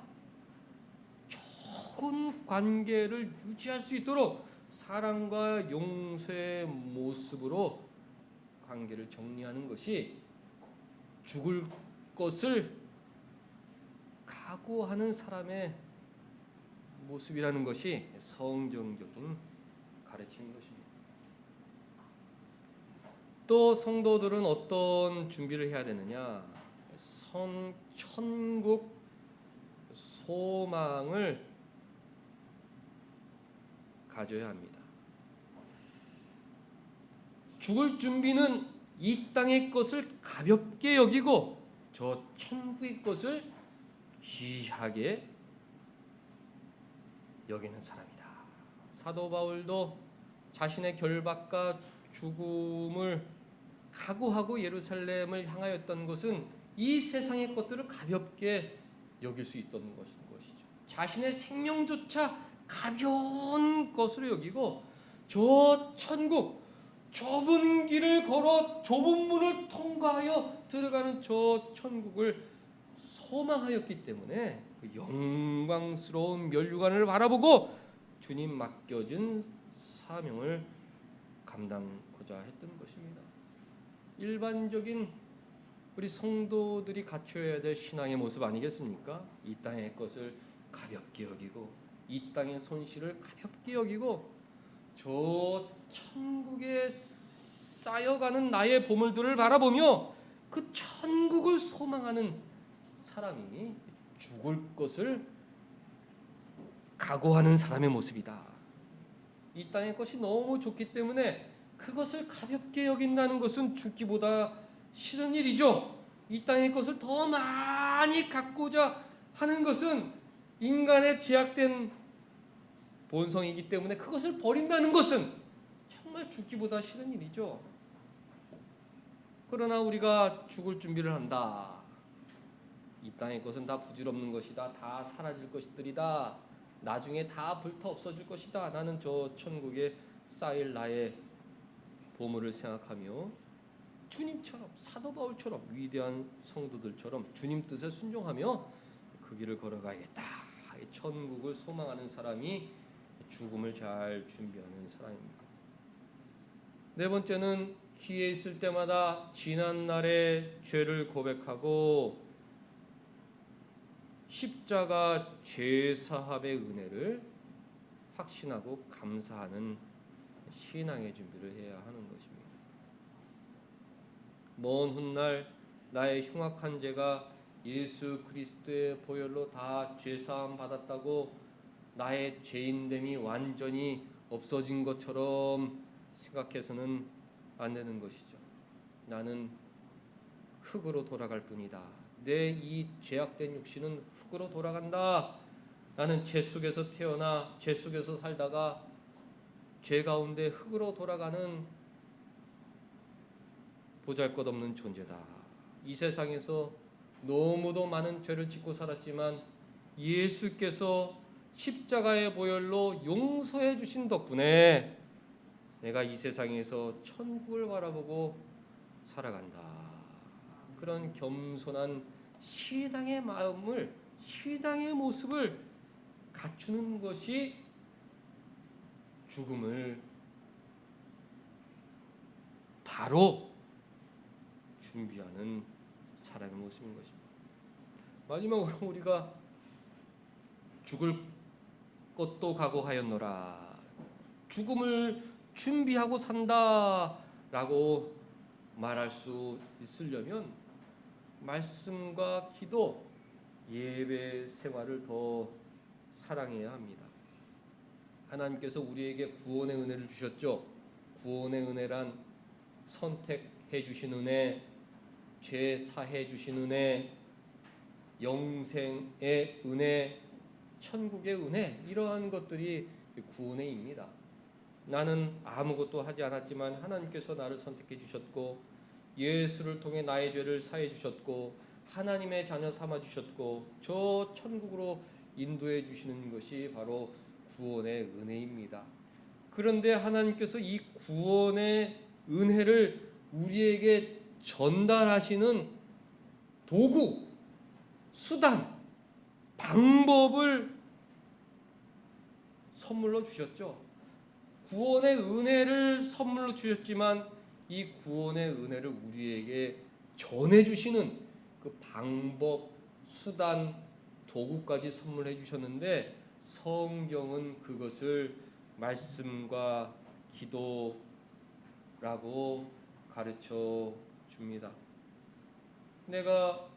좋은 관계를 유지할 수 있도록 사랑과 용서의 모습으로 관계를 정리하는 것이 죽을 것을 각오하는 사람의 모습이라는 것이 성경적인 가르침인 것입니다. 또 성도들은 어떤 준비를 해야 되느냐? 천국 소망을 가져야 합니다. 죽을 준비는 이 땅의 것을 가볍게 여기고 저 천국의 것을 귀하게 여기는 사람이다. 사도 바울도 자신의 결박과 죽음을 각오하고 예루살렘을 향하였던 것은 이 세상의 것들을 가볍게 여길 수 있었던 것이죠. 자신의 생명조차 가벼운 것으로 여기고 저 천국 좁은 길을 걸어 좁은 문을 통과하여 들어가는 저 천국을 소망하였기 때문에 그 영광스러운 멸류관을 바라보고 주님 맡겨진 사명을 감당하고자 했던 것입니다. 일반적인 우리 성도들이 갖춰야 될 신앙의 모습 아니겠습니까? 이 땅의 것을 가볍게 여기고 이 땅의 손실을 가볍게 여기고 저 천국에 쌓여가는 나의 보물들을 바라보며 그 천국을 소망하는 사람이 죽을 것을 각오하는 사람의 모습이다. 이 땅의 것이 너무 좋기 때문에 그것을 가볍게 여긴다는 것은 죽기보다 싫은 일이죠. 이 땅의 것을 더 많이 갖고자 하는 것은 인간의 제약된 본성이기 때문에 그것을 버린다는 것은 정말 죽기보다 싫은 일이죠. 그러나 우리가 죽을 준비를 한다. 이 땅의 것은 다 부질없는 것이다. 다 사라질 것들이다. 나중에 다 불타 없어질 것이다. 나는 저 천국에 쌓일 나의 보물을 생각하며 주님처럼, 사도 바울처럼, 위대한 성도들처럼 주님 뜻에 순종하며 그 길을 걸어가야겠다. 천국을 소망하는 사람이 죽음을 잘 준비하는 사람입니다. 네 번째는 기회 있을 때마다 지난 날의 죄를 고백하고 십자가 죄사함의 은혜를 확신하고 감사하는 신앙의 준비를 해야 하는 것입니다. 먼 훗날 나의 흉악한 죄가 예수 그리스도의 보혈로 다 죄사함 받았다고 나의 죄인됨이 완전히 없어진 것처럼 생각해서는 안 되는 것이죠. 나는 흙으로 돌아갈 뿐이다. 내 이 죄악된 육신은 흙으로 돌아간다. 나는 죄 속에서 태어나 죄 속에서 살다가 죄 가운데 흙으로 돌아가는 보잘것없는 존재다. 이 세상에서 너무도 많은 죄를 짓고 살았지만 예수께서 십자가의 보혈로 용서해 주신 덕분에 내가 이 세상에서 천국을 바라보고 살아간다. 그런 겸손한 신앙의 마음을, 신앙의 모습을 갖추는 것이 죽음을 바로 준비하는 사람의 모습인 것입니다. 마지막으로 우리가 죽을 것도 각오하였노라. 죽음을 준비하고 산다라고 말할 수 있으려면 말씀과 기도, 예배 생활을 더 사랑해야 합니다. 하나님께서 우리에게 구원의 은혜를 주셨죠. 구원의 은혜란 선택해 주신 은혜, 죄 사해 주신 은혜, 영생의 은혜, 천국의 은혜, 이러한 것들이 구원의입니다. 나는 아무것도 하지 않았지만 하나님께서 나를 선택해 주셨고 예수를 통해 나의 죄를 사해 주셨고 하나님의 자녀 삼아 주셨고 저 천국으로 인도해 주시는 것이 바로 구원의 은혜입니다. 그런데 하나님께서 이 구원의 은혜를 우리에게 전달하시는 도구, 수단, 방법을 선물로 주셨죠. 구원의 은혜를 선물로 주셨지만 이 구원의 은혜를 우리에게 전해주시는 그 방법, 수단, 도구까지 선물해 주셨는데 성경은 그것을 말씀과 기도라고 가르쳐 줍니다. 내가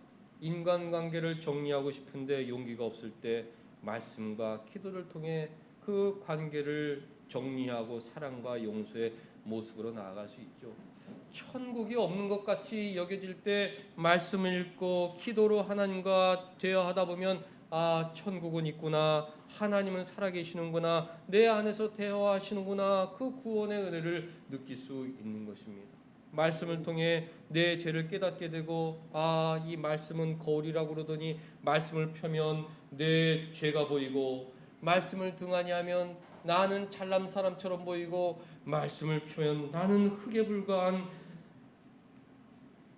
인간관계를 정리하고 싶은데 용기가 없을 때 말씀과 기도를 통해 그 관계를 정리하고 사랑과 용서의 모습으로 나아갈 수 있죠. 천국이 없는 것 같이 여겨질 때 말씀을 읽고 기도로 하나님과 대화하다 보면 아, 천국은 있구나, 하나님은 살아계시는구나, 내 안에서 대화하시는구나, 그 구원의 은혜를 느낄 수 있는 것입니다. 말씀을 통해 내 죄를 깨닫게 되고 아, 이 말씀은 거울이라고 그러더니 말씀을 펴면 내 죄가 보이고 말씀을 등한히 하면 나는 잘난 사람처럼 보이고 말씀을 펴면 나는 흙에 불과한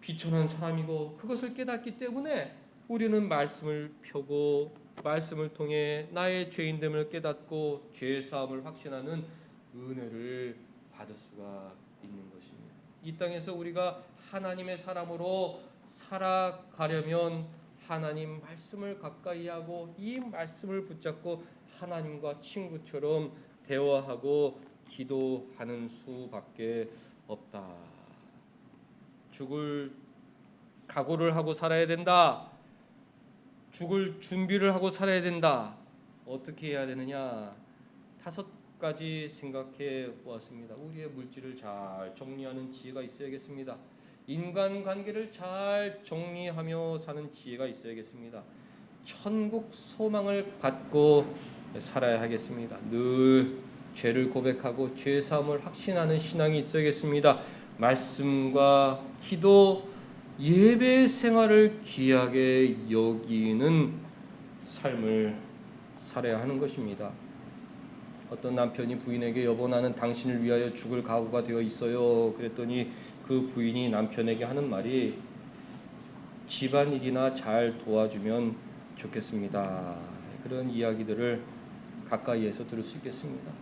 비천한 사람이고 그것을 깨닫기 때문에 우리는 말씀을 펴고 말씀을 통해 나의 죄인됨을 깨닫고 죄 사함을 확신하는 은혜를 받을 수가 있는 것입니다. 이 땅에서 우리가 하나님의 사람으로 살아가려면 하나님 말씀을 가까이 하고 이 말씀을 붙잡고 하나님과 친구처럼 대화하고 기도하는 수밖에 없다. 죽을 각오를 하고 살아야 된다. 죽을 준비를 하고 살아야 된다. 어떻게 해야 되느냐? 5가지 생각해 보았습니다. 우리의 물질을 잘 정리하는 지혜가 있어야겠습니다. 인간관계를 잘 정리하며 사는 지혜가 있어야겠습니다. 천국 소망을 갖고 살아야 하겠습니다. 늘 죄를 고백하고 죄 사함을 확신하는 신앙이 있어야겠습니다. 말씀과 기도, 예배 생활을 귀하게 여기는 삶을 살아야 하는 것입니다. 어떤 남편이 부인에게 여보 나는 당신을 위하여 죽을 각오가 되어 있어요. 그랬더니 그 부인이 남편에게 하는 말이 집안일이나 잘 도와주면 좋겠습니다. 그런 이야기들을 가까이에서 들을 수 있겠습니다.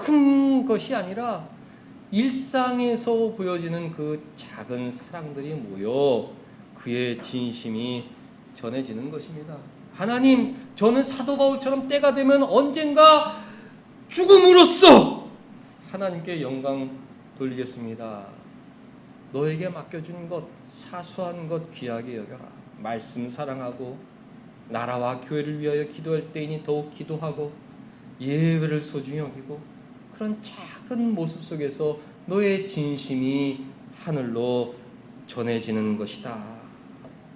큰 것이 아니라 일상에서 보여지는 그 작은 사랑들이 모여 그의 진심이 전해지는 것입니다. 하나님, 저는 사도 바울처럼 때가 되면 언젠가 죽음으로써 하나님께 영광 돌리겠습니다. 너에게 맡겨준 것, 사소한 것 귀하게 여겨라. 말씀 사랑하고 나라와 교회를 위하여 기도할 때이니 더욱 기도하고 예배를 소중히 여기고 그런 작은 모습 속에서 너의 진심이 하늘로 전해지는 것이다.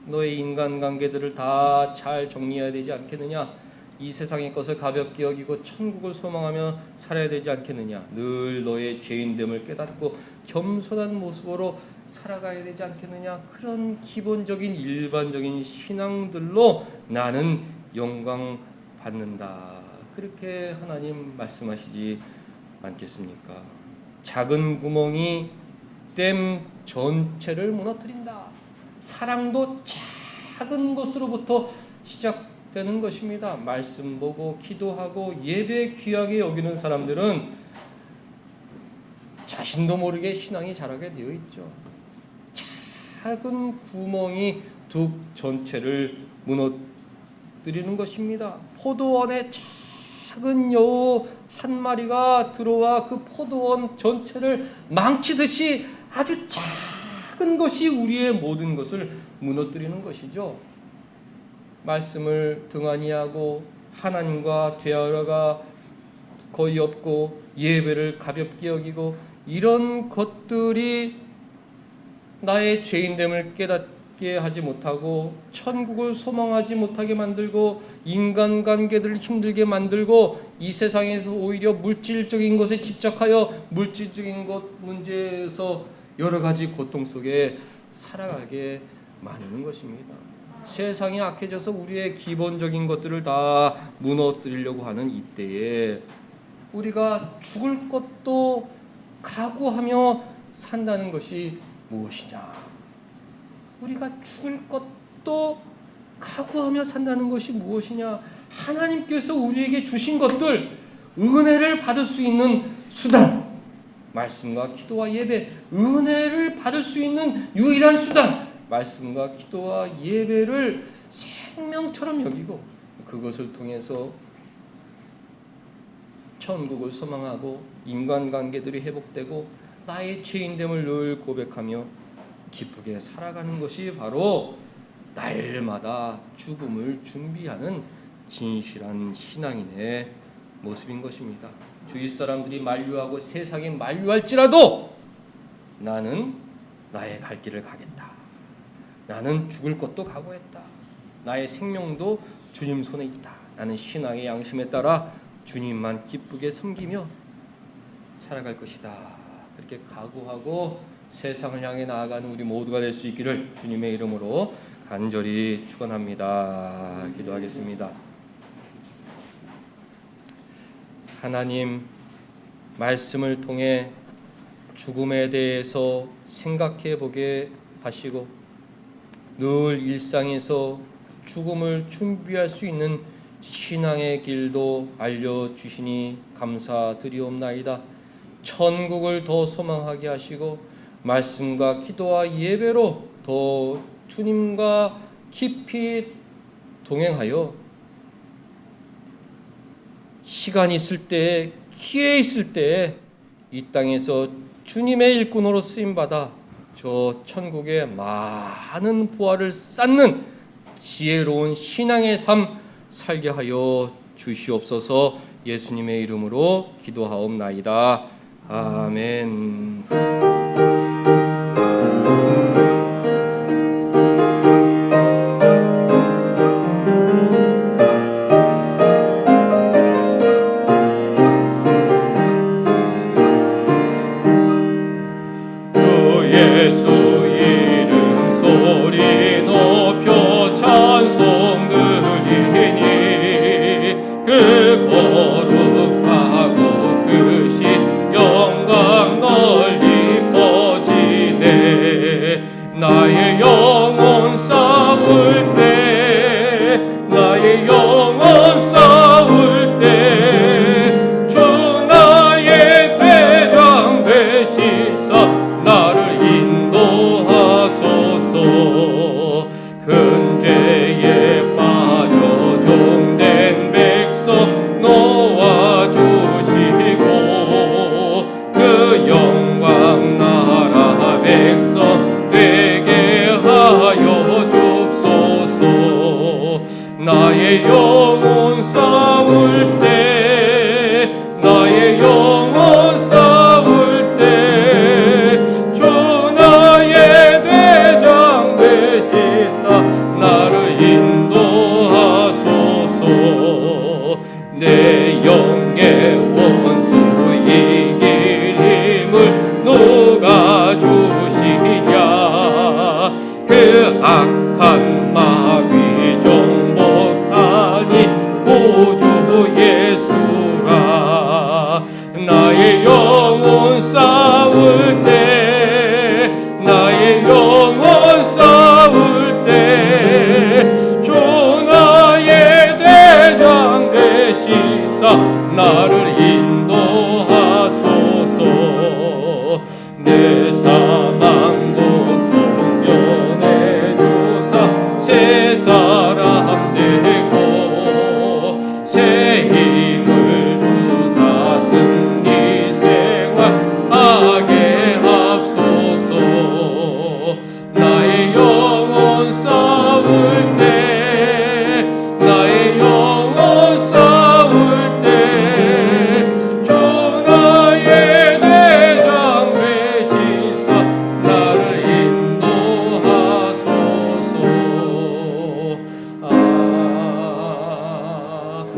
너의 인간관계들을 다 잘 정리해야 되지 않겠느냐? 이 세상의 것을 가볍게 여기고 천국을 소망하며 살아야 되지 않겠느냐? 늘 너의 죄인됨을 깨닫고 겸손한 모습으로 살아가야 되지 않겠느냐? 그런 기본적인 일반적인 신앙들로 나는 영광 받는다. 그렇게 하나님 말씀하시지 않겠습니까? 작은 구멍이 댐 전체를 무너뜨린다. 사랑도 작은 것으로부터 시작되는 것입니다. 말씀 보고 기도하고 예배 귀하게 여기는 사람들은 자신도 모르게 신앙이 자라게 되어 있죠. 작은 구멍이 둑 전체를 무너뜨리는 것입니다. 포도원에 작은 여우 한 마리가 들어와 그 포도원 전체를 망치듯이 아주 작은 것이 우리의 모든 것을 무너뜨리는 것이죠. 말씀을 등한히 하고 하나님과 대화가 거의 없고 예배를 가볍게 여기고 이런 것들이 나의 죄인됨을 깨닫게 하지 못하고 천국을 소망하지 못하게 만들고 인간관계들을 힘들게 만들고 이 세상에서 오히려 물질적인 것에 집착하여 물질적인 것 문제에서 여러 가지 고통 속에 살아가게 만드는 것입니다. 세상이 악해져서 우리의 기본적인 것들을 다 무너뜨리려고 하는 이때에 우리가 죽을 것도 각오하며 산다는 것이 무엇이냐? 우리가 죽을 것도 각오하며 산다는 것이 무엇이냐? 하나님께서 우리에게 주신 것들, 은혜를 받을 수 있는 수단, 말씀과 기도와 예배, 은혜를 받을 수 있는 유일한 수단, 말씀과 기도와 예배를 생명처럼 여기고 그것을 통해서 천국을 소망하고 인간관계들이 회복되고 나의 죄인됨을 늘 고백하며 기쁘게 살아가는 것이 바로 날마다 죽음을 준비하는 진실한 신앙인의 모습인 것입니다. 주위 사람들이 만류하고 세상이 만류할지라도 나는 나의 갈 길을 가겠다. 나는 죽을 것도 각오했다. 나의 생명도 주님 손에 있다. 나는 신앙의 양심에 따라 주님만 기쁘게 섬기며 살아갈 것이다. 그렇게 각오하고 세상을 향해 나아가는 우리 모두가 될 수 있기를 주님의 이름으로 간절히 축원합니다. 기도하겠습니다. 하나님, 말씀을 통해 죽음에 대해서 생각해 보게 하시고 늘 일상에서 죽음을 준비할 수 있는 신앙의 길도 알려주시니 감사드리옵나이다. 천국을 더 소망하게 하시고 말씀과 기도와 예배로 더 주님과 깊이 동행하여 시간이 있을 때에 기회 있을 때에 이 땅에서 주님의 일꾼으로 쓰임받아 저 천국에 많은 부활을 쌓는 지혜로운 신앙의 삶 살게 하여 주시옵소서. 예수님의 이름으로 기도하옵나이다. 아멘. 나의 영혼 싸울 때 나의 영혼 싸울 때 주 나의 대장 되시사 나를 인도하소서. 큰 죄에 빠져 종된 백성 놓아주시고 그 영광 나라 백성 되게 하여 줍소서. 나의 영혼 싸울 때 나의 영혼 싸울 때 주 나의 대장 되시사 나를 인도하소서. 내 영의 원수 이길 힘을 누가 주시냐. 그 악한 마귀 정복하니 구주 예수라. 나의 영혼 싸울 때 나의 영혼 싸울 때 주 나의 대장 되시사 나를 인도하소서. 내 사망 고통 면해 주사 새 사람 되고 새 힘을 주사 승리 생활하게 합소서. 나의 영혼 싸울 때 나의 영혼 싸울 때 주 나의 대장 되시사 나를 인도하소서.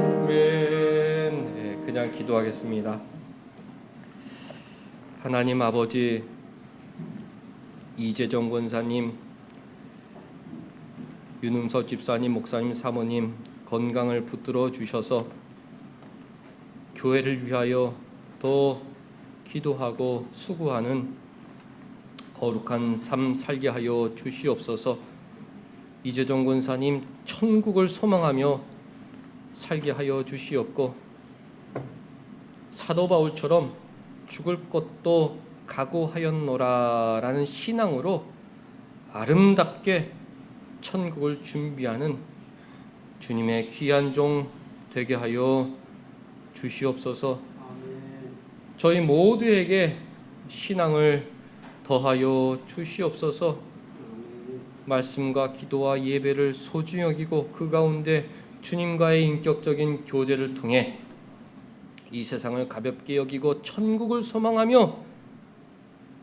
아멘. 네, 그냥 기도하겠습니다. 하나님 아버지, 이재정 권사님, 윤음서 집사님, 목사님, 사모님 건강을 붙들어 주셔서 교회를 위하여 더 기도하고 수고하는 거룩한 삶 살게 하여 주시옵소서. 이재정 권사님 천국을 소망하며 살게 하여 주시옵고 사도 바울처럼 죽을 것도 각오하였노라라는 신앙으로 아름답게 천국을 준비하는 주님의 귀한 종 되게 하여 주시옵소서. 저희 모두에게 신앙을 더하여 주시옵소서. 말씀과 기도와 예배를 소중히 여기고 그 가운데 주님과의 인격적인 교제를 통해 이 세상을 가볍게 여기고 천국을 소망하며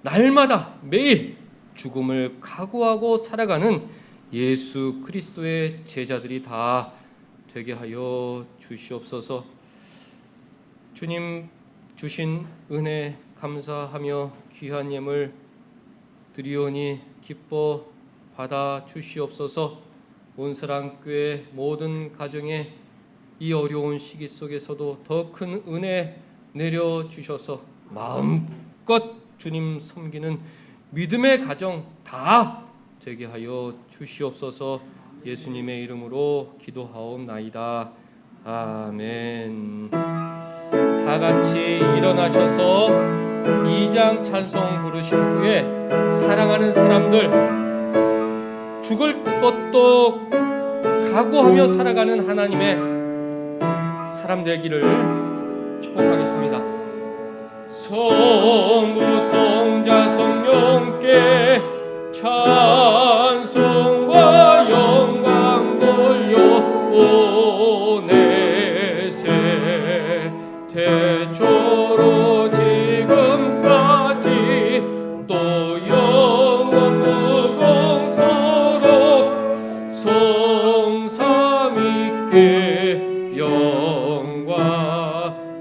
날마다 매일 죽음을 각오하고 살아가는 예수 그리스도의 제자들이 다 되게 하여 주시옵소서. 주님 주신 은혜 감사하며 귀한 예물 드리오니 기뻐 받아 주시옵소서. 온사랑교회 모든 가정에 이 어려운 시기 속에서도 더 큰 은혜 내려주셔서 마음껏 주님 섬기는 믿음의 가정 다 되게 하여 주시옵소서. 예수님의 이름으로 기도하옵나이다. 아멘. 다 같이 일어나셔서 2장 찬송 부르신 후에 사랑하는 사람들, 죽을 것도 각오하며 살아가는 하나님의 사람 되기를 축복하겠습니다. 성부 성자 성령께 찬송과 영광 돌려보내세. 태초로 지금까지 또 영원 무궁토록 성삼위께 영광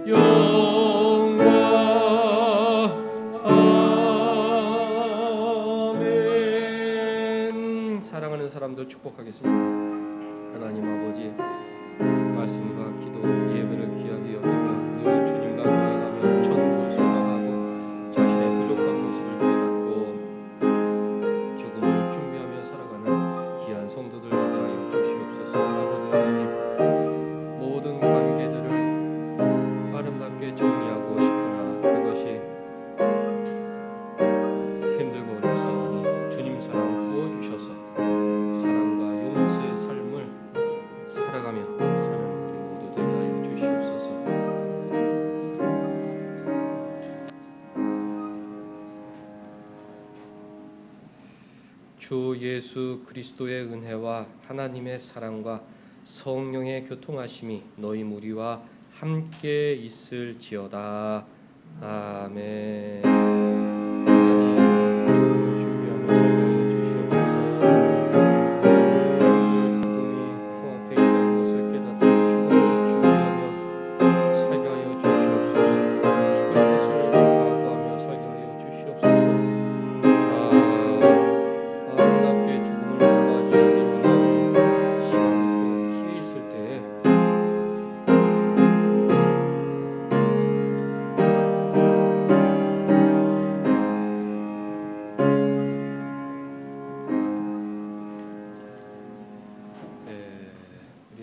영광. 아멘. 사랑하는 사람들 축복하겠습니다. 하나님 아버지, 말씀과 기도 예배를 귀하게 여기며 늘 주님과 동행하며 천국을 소망하고 자신의 부족한 모습을 깨닫고 조금을 주 예수 그리스도의 은혜와 하나님의 사랑과 성령의 교통하심이 너희 무리와 함께 있을지어다. 아멘.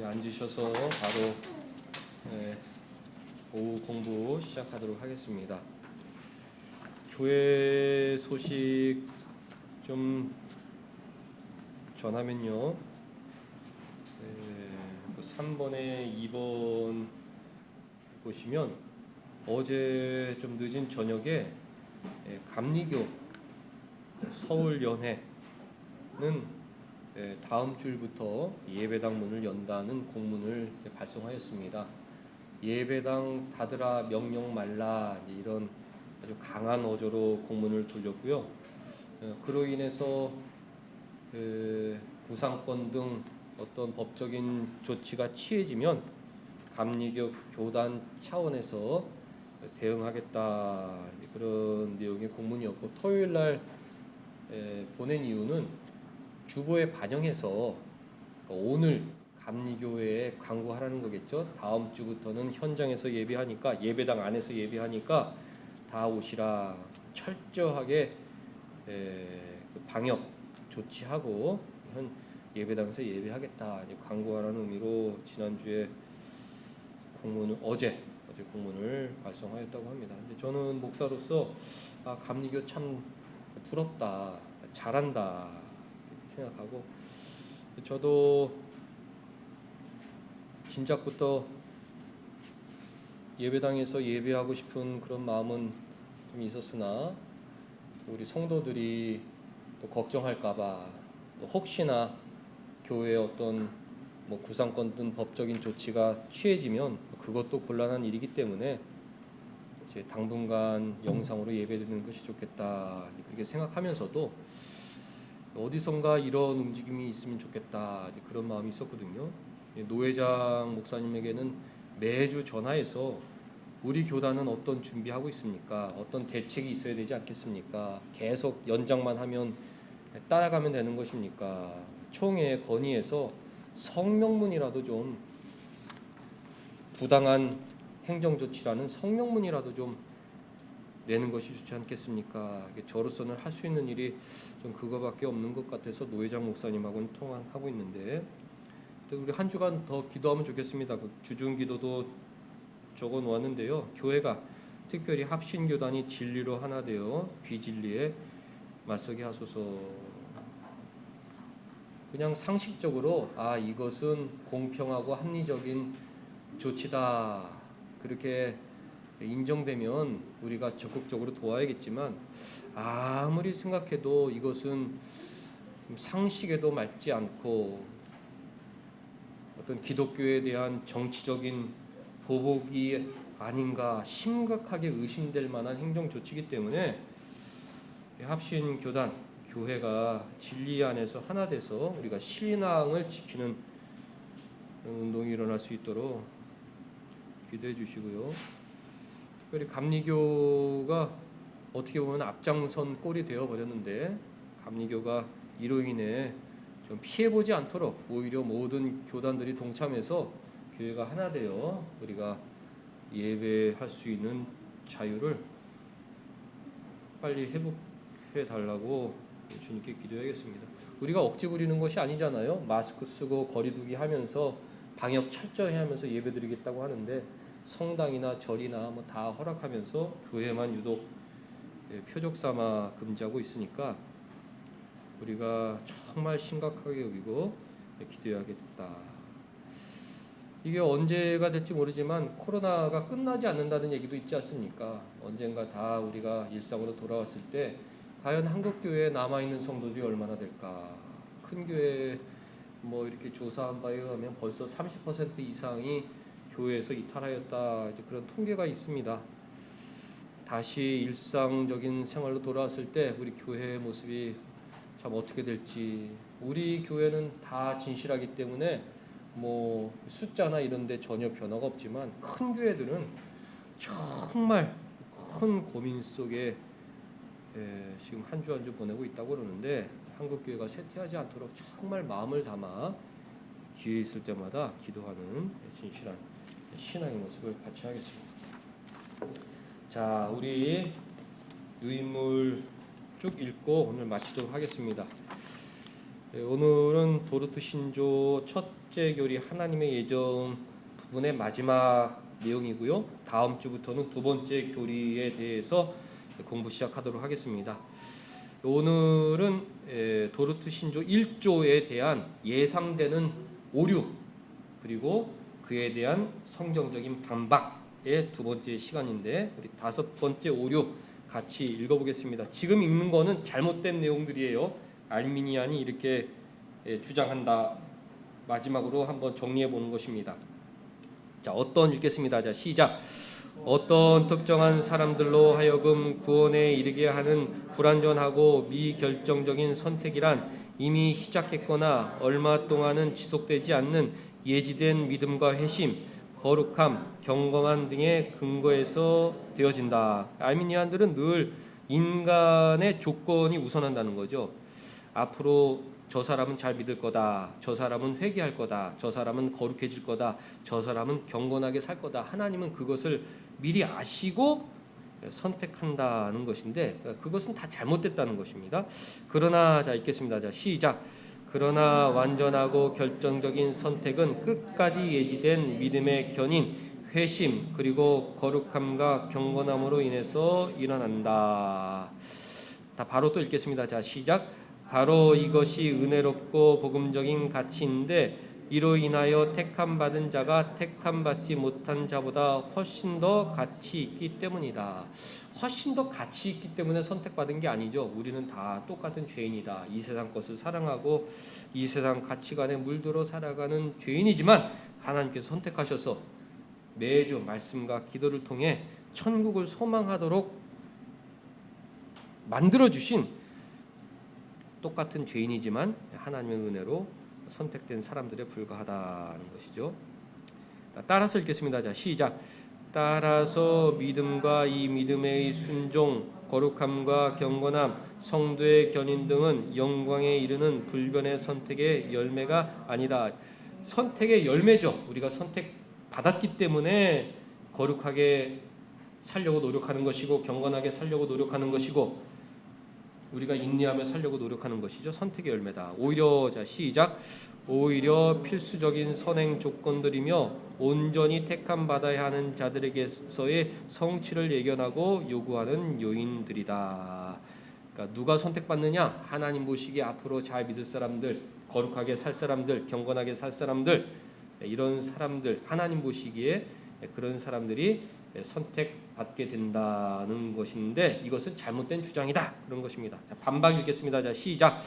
앉으셔서 바로 오후 공부 시작하도록 하겠습니다. 교회 소식 좀 전하면요. 3번에 2번 보시면 어제 좀 늦은 저녁에 감리교 서울연회는 다음 주일부터 예배당 문을 연다는 공문을 발송하였습니다. 예배당 닫으라 명령 말라 이런 아주 강한 어조로 공문을 돌렸고요. 그로 인해서 구상권 등 어떤 법적인 조치가 취해지면 감리교 교단 차원에서 대응하겠다 그런 내용의 공문이었고, 토요일 날 보낸 이유는 주보에 반영해서 오늘 감리교회에 광고하라는 거겠죠. 다음 주부터는 현장에서 예배하니까, 예배당 안에서 예배하니까 다 오시라, 철저하게 방역 조치하고 예배당에서 예배하겠다 광고하라는 의미로 지난주에 어제 공문을 발송하였다고 합니다. 근데 저는 목사로서 감리교 참 부럽다, 잘한다 생각하고, 저도 진작부터 예배당에서 예배하고 싶은 그런 마음은 좀 있었으나 우리 성도들이 또 걱정할까봐, 또 혹시나 교회에 어떤 구상권 등 법적인 조치가 취해지면 그것도 곤란한 일이기 때문에 이제 당분간 영상으로 예배드리는 것이 좋겠다 그렇게 생각하면서도 어디선가 이런 움직임이 있으면 좋겠다 그런 마음이 있었거든요. 노회장 목사님에게는 매주 전화해서 우리 교단은 어떤 준비하고 있습니까? 어떤 대책이 있어야 되지 않겠습니까? 계속 연장만 하면 따라가면 되는 것입니까? 총회에 건의해서 성명문이라도 좀, 부당한 행정조치라는 성명문이라도 좀 내는 것이 좋지 않겠습니까? 저로서는 할 수 있는 일이 좀 그거밖에 없는 것 같아서 노회장 목사님하고는 통화하고 있는데, 우리 한 주간 더 기도하면 좋겠습니다. 주중 기도도 적어 놓았는데요. 교회가 특별히 합신교단이 진리로 하나 되어 비진리에 맞서게 하소서. 그냥 상식적으로 이것은 공평하고 합리적인 조치다 그렇게 인정되면 우리가 적극적으로 도와야겠지만, 아무리 생각해도 이것은 상식에도 맞지 않고 어떤 기독교에 대한 정치적인 보복이 아닌가 심각하게 의심될 만한 행정 조치이기 때문에 합신교단 교회가 진리 안에서 하나 돼서 우리가 신앙을 지키는 운동이 일어날 수 있도록 기도해 주시고요. 특별히 감리교가 어떻게 보면 앞장선 꼴이 되어 버렸는데, 감리교가 이로 인해 좀 피해보지 않도록 오히려 모든 교단들이 동참해서 교회가 하나 되어 우리가 예배할 수 있는 자유를 빨리 회복해 달라고 주님께 기도해야겠습니다. 우리가 억지 부리는 것이 아니잖아요. 마스크 쓰고 거리두기 하면서 방역 철저히 하면서 예배드리겠다고 하는데, 성당이나 절이나 다 허락하면서 교회만 유독 표적 삼아 금지하고 있으니까 우리가 정말 심각하게 여기고 기도해야겠다. 이게 언제가 될지 모르지만 코로나가 끝나지 않는다는 얘기도 있지 않습니까? 언젠가 다 우리가 일상으로 돌아왔을 때 과연 한국 교회에 남아 있는 성도들이 얼마나 될까? 큰 교회 뭐 이렇게 조사한 바에 의하면 벌써 30% 이상이 교회에서 이탈하였다, 이제 그런 통계가 있습니다. 다시 일상적인 생활로 돌아왔을 때 우리 교회의 모습이 참 어떻게 될지. 우리 교회는 다 진실하기 때문에 뭐 숫자나 이런 데 전혀 변화가 없지만 큰 교회들은 정말 큰 고민 속에 지금 한 주 한 주 보내고 있다고 그러는데, 한국 교회가 쇠퇴하지 않도록 정말 마음을 담아 기회 있을 때마다 기도하는 진실한 신앙의 모습을 같이 하겠습니다. 자, 우리 유인물 쭉 읽고 오늘 마치도록 하겠습니다. 오늘은 도르트 신조 첫째 교리 하나님의 예정 부분의 마지막 내용이고요. 다음 주부터는 두 번째 교리에 대해서 공부 시작하도록 하겠습니다. 오늘은 도르트 신조 1조에 대한 예상되는 오류, 그리고 그에 대한 성경적인 반박의 두 번째 시간인데, 우리 다섯 번째 오류 같이 읽어보겠습니다. 지금 읽는 거는 잘못된 내용들이에요. 알미니안이 이렇게 주장한다. 마지막으로 한번 정리해 보는 것입니다. 자, 읽겠습니다. 자, 시작. 어떤 특정한 사람들로 하여금 구원에 이르게 하는 불완전하고 미결정적인 선택이란 이미 시작했거나 얼마 동안은 지속되지 않는 예지된 믿음과 회심, 거룩함, 경건함 등의 근거에서 되어진다. 알미니안들은 늘 인간의 조건이 우선한다는 거죠. 앞으로 저 사람은 잘 믿을 거다, 저 사람은 회개할 거다, 저 사람은 거룩해질 거다, 저 사람은 경건하게 살 거다. 하나님은 그것을 미리 아시고 선택한다는 것인데, 그것은 다 잘못됐다는 것입니다. 그러나, 자, 읽겠습니다. 자, 시작. 그러나 완전하고 결정적인 선택은 끝까지 예지된 믿음의 견인, 회심, 그리고 거룩함과 경건함으로 인해서 일어난다. 다 바로 또 읽겠습니다. 자, 시작. 바로 이것이 은혜롭고 복음적인 가치인데, 이로 인하여 택함 받은 자가 택함 받지 못한 자보다 훨씬 더 가치 있기 때문이다. 훨씬 더 가치 있기 때문에 선택받은 게 아니죠. 우리는 다 똑같은 죄인이다. 이 세상 것을 사랑하고 이 세상 가치관에 물들어 살아가는 죄인이지만, 하나님께서 선택하셔서 매주 말씀과 기도를 통해 천국을 소망하도록 만들어주신 똑같은 죄인이지만 하나님의 은혜로 선택된 사람들에 불과하다는 것이죠. 따라서 읽겠습니다. 자, 시작. 따라서 믿음과 이 믿음의 순종, 거룩함과 경건함, 성도의 견인 등은 영광에 이르는 불변의 선택의 열매가 아니다. 선택의 열매죠. 우리가 선택받았기 때문에 거룩하게 살려고 노력하는 것이고, 경건하게 살려고 노력하는 것이고, 우리가 인내하며 살려고 노력하는 것이죠. 선택의 열매다. 오히려, 자, 시작. 오히려 필수적인 선행 조건들이며 온전히 택함 받아야 하는 자들에게서의 성취를 예견하고 요구하는 요인들이다. 그러니까 누가 선택받느냐? 하나님 보시기에 앞으로 잘 믿을 사람들, 거룩하게 살 사람들, 경건하게 살 사람들, 이런 사람들, 하나님 보시기에 그런 사람들이 선택받게 된다는 것인데, 이것은 잘못된 주장이다, 그런 것입니다. 자, 반박 읽겠습니다. 자, 시작.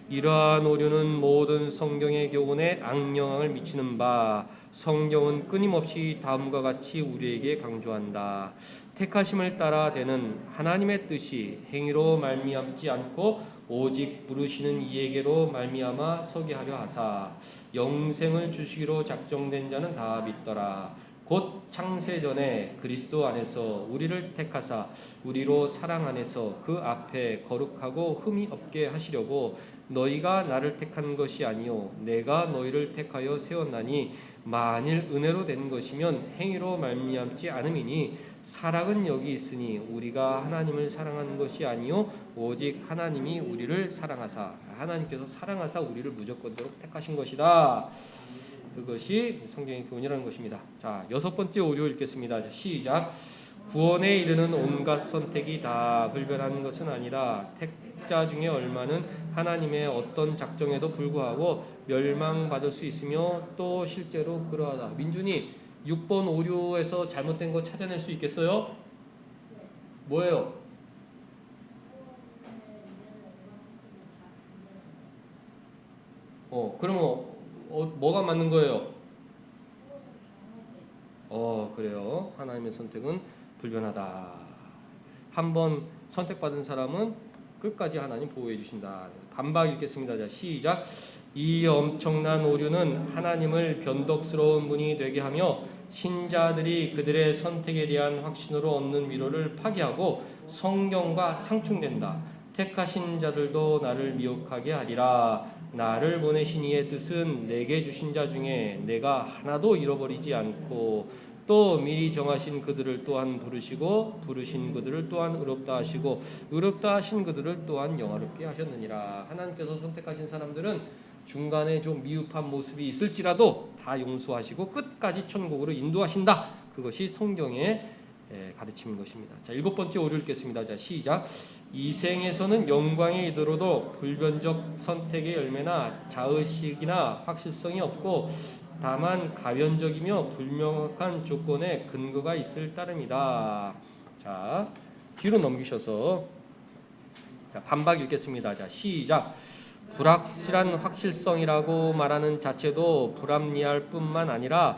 이러한 오류는 모든 성경의 교훈에 악영향을 미치는 바, 성경은 끊임없이 다음과 같이 우리에게 강조한다. 택하심을 따라 되는 하나님의 뜻이 행위로 말미암지 않고 오직 부르시는 이에게로 말미암아 서게 하려 하사, 영생을 주시기로 작정된 자는 다 믿더라. 곧 창세전에 그리스도 안에서 우리를 택하사 우리로 사랑 안에서 그 앞에 거룩하고 흠이 없게 하시려고 너희가 나를 택한 것이 아니요 내가 너희를 택하여 세웠나니, 만일 은혜로 된 것이면 행위로 말미암지 않음이니, 사랑은 여기 있으니 우리가 하나님을 사랑하는 것이 아니요 오직 하나님이 우리를 사랑하사, 하나님께서 사랑하사 우리를 무조건적으로 택하신 것이다. 그것이 성경의 교훈이라는 것입니다. 자, 여섯 번째 오류 읽겠습니다. 자, 시작. 구원에 이르는 온갖 선택이 다 불변한 것은 아니라 택자 중에 얼마는 하나님의 어떤 작정에도 불구하고 멸망받을 수 있으며 또 실제로 그러하다. 민준이 6번 오류에서 잘못된 거 찾아낼 수 있겠어요? 뭐예요? 그러면 뭐가 맞는 거예요? 그래요. 하나님의 선택은 불변하다. 한번 선택받은 사람은 끝까지 하나님 보호해 주신다. 반박 읽겠습니다. 자, 시작. 이 엄청난 오류는 하나님을 변덕스러운 분이 되게 하며 신자들이 그들의 선택에 대한 확신으로 얻는 위로를 파괴하고 성경과 상충된다. 택하신 자들도 나를 미혹하게 하리라. 나를 보내신 이의 뜻은 내게 주신 자 중에 내가 하나도 잃어버리지 않고 또 미리 정하신 그들을 또한 부르시고 부르신 그들을 또한 의롭다 하시고 의롭다 하신 그들을 또한 영화롭게 하셨느니라. 하나님께서 선택하신 사람들은 중간에 좀 미흡한 모습이 있을지라도 다 용서하시고 끝까지 천국으로 인도하신다. 그것이 성경의 가르침인 것입니다. 자, 7번째 오류 읽겠습니다. 자, 시작. 이 생에서는 영광에 이르러도 불변적 선택의 열매나 자의식이나 확실성이 없고 다만 가변적이며 불명확한 조건에 근거가 있을 따름이다. 자, 뒤로 넘기셔서 자, 반박 읽겠습니다. 자, 시작. 불확실한 확실성이라고 말하는 자체도 불합리할 뿐만 아니라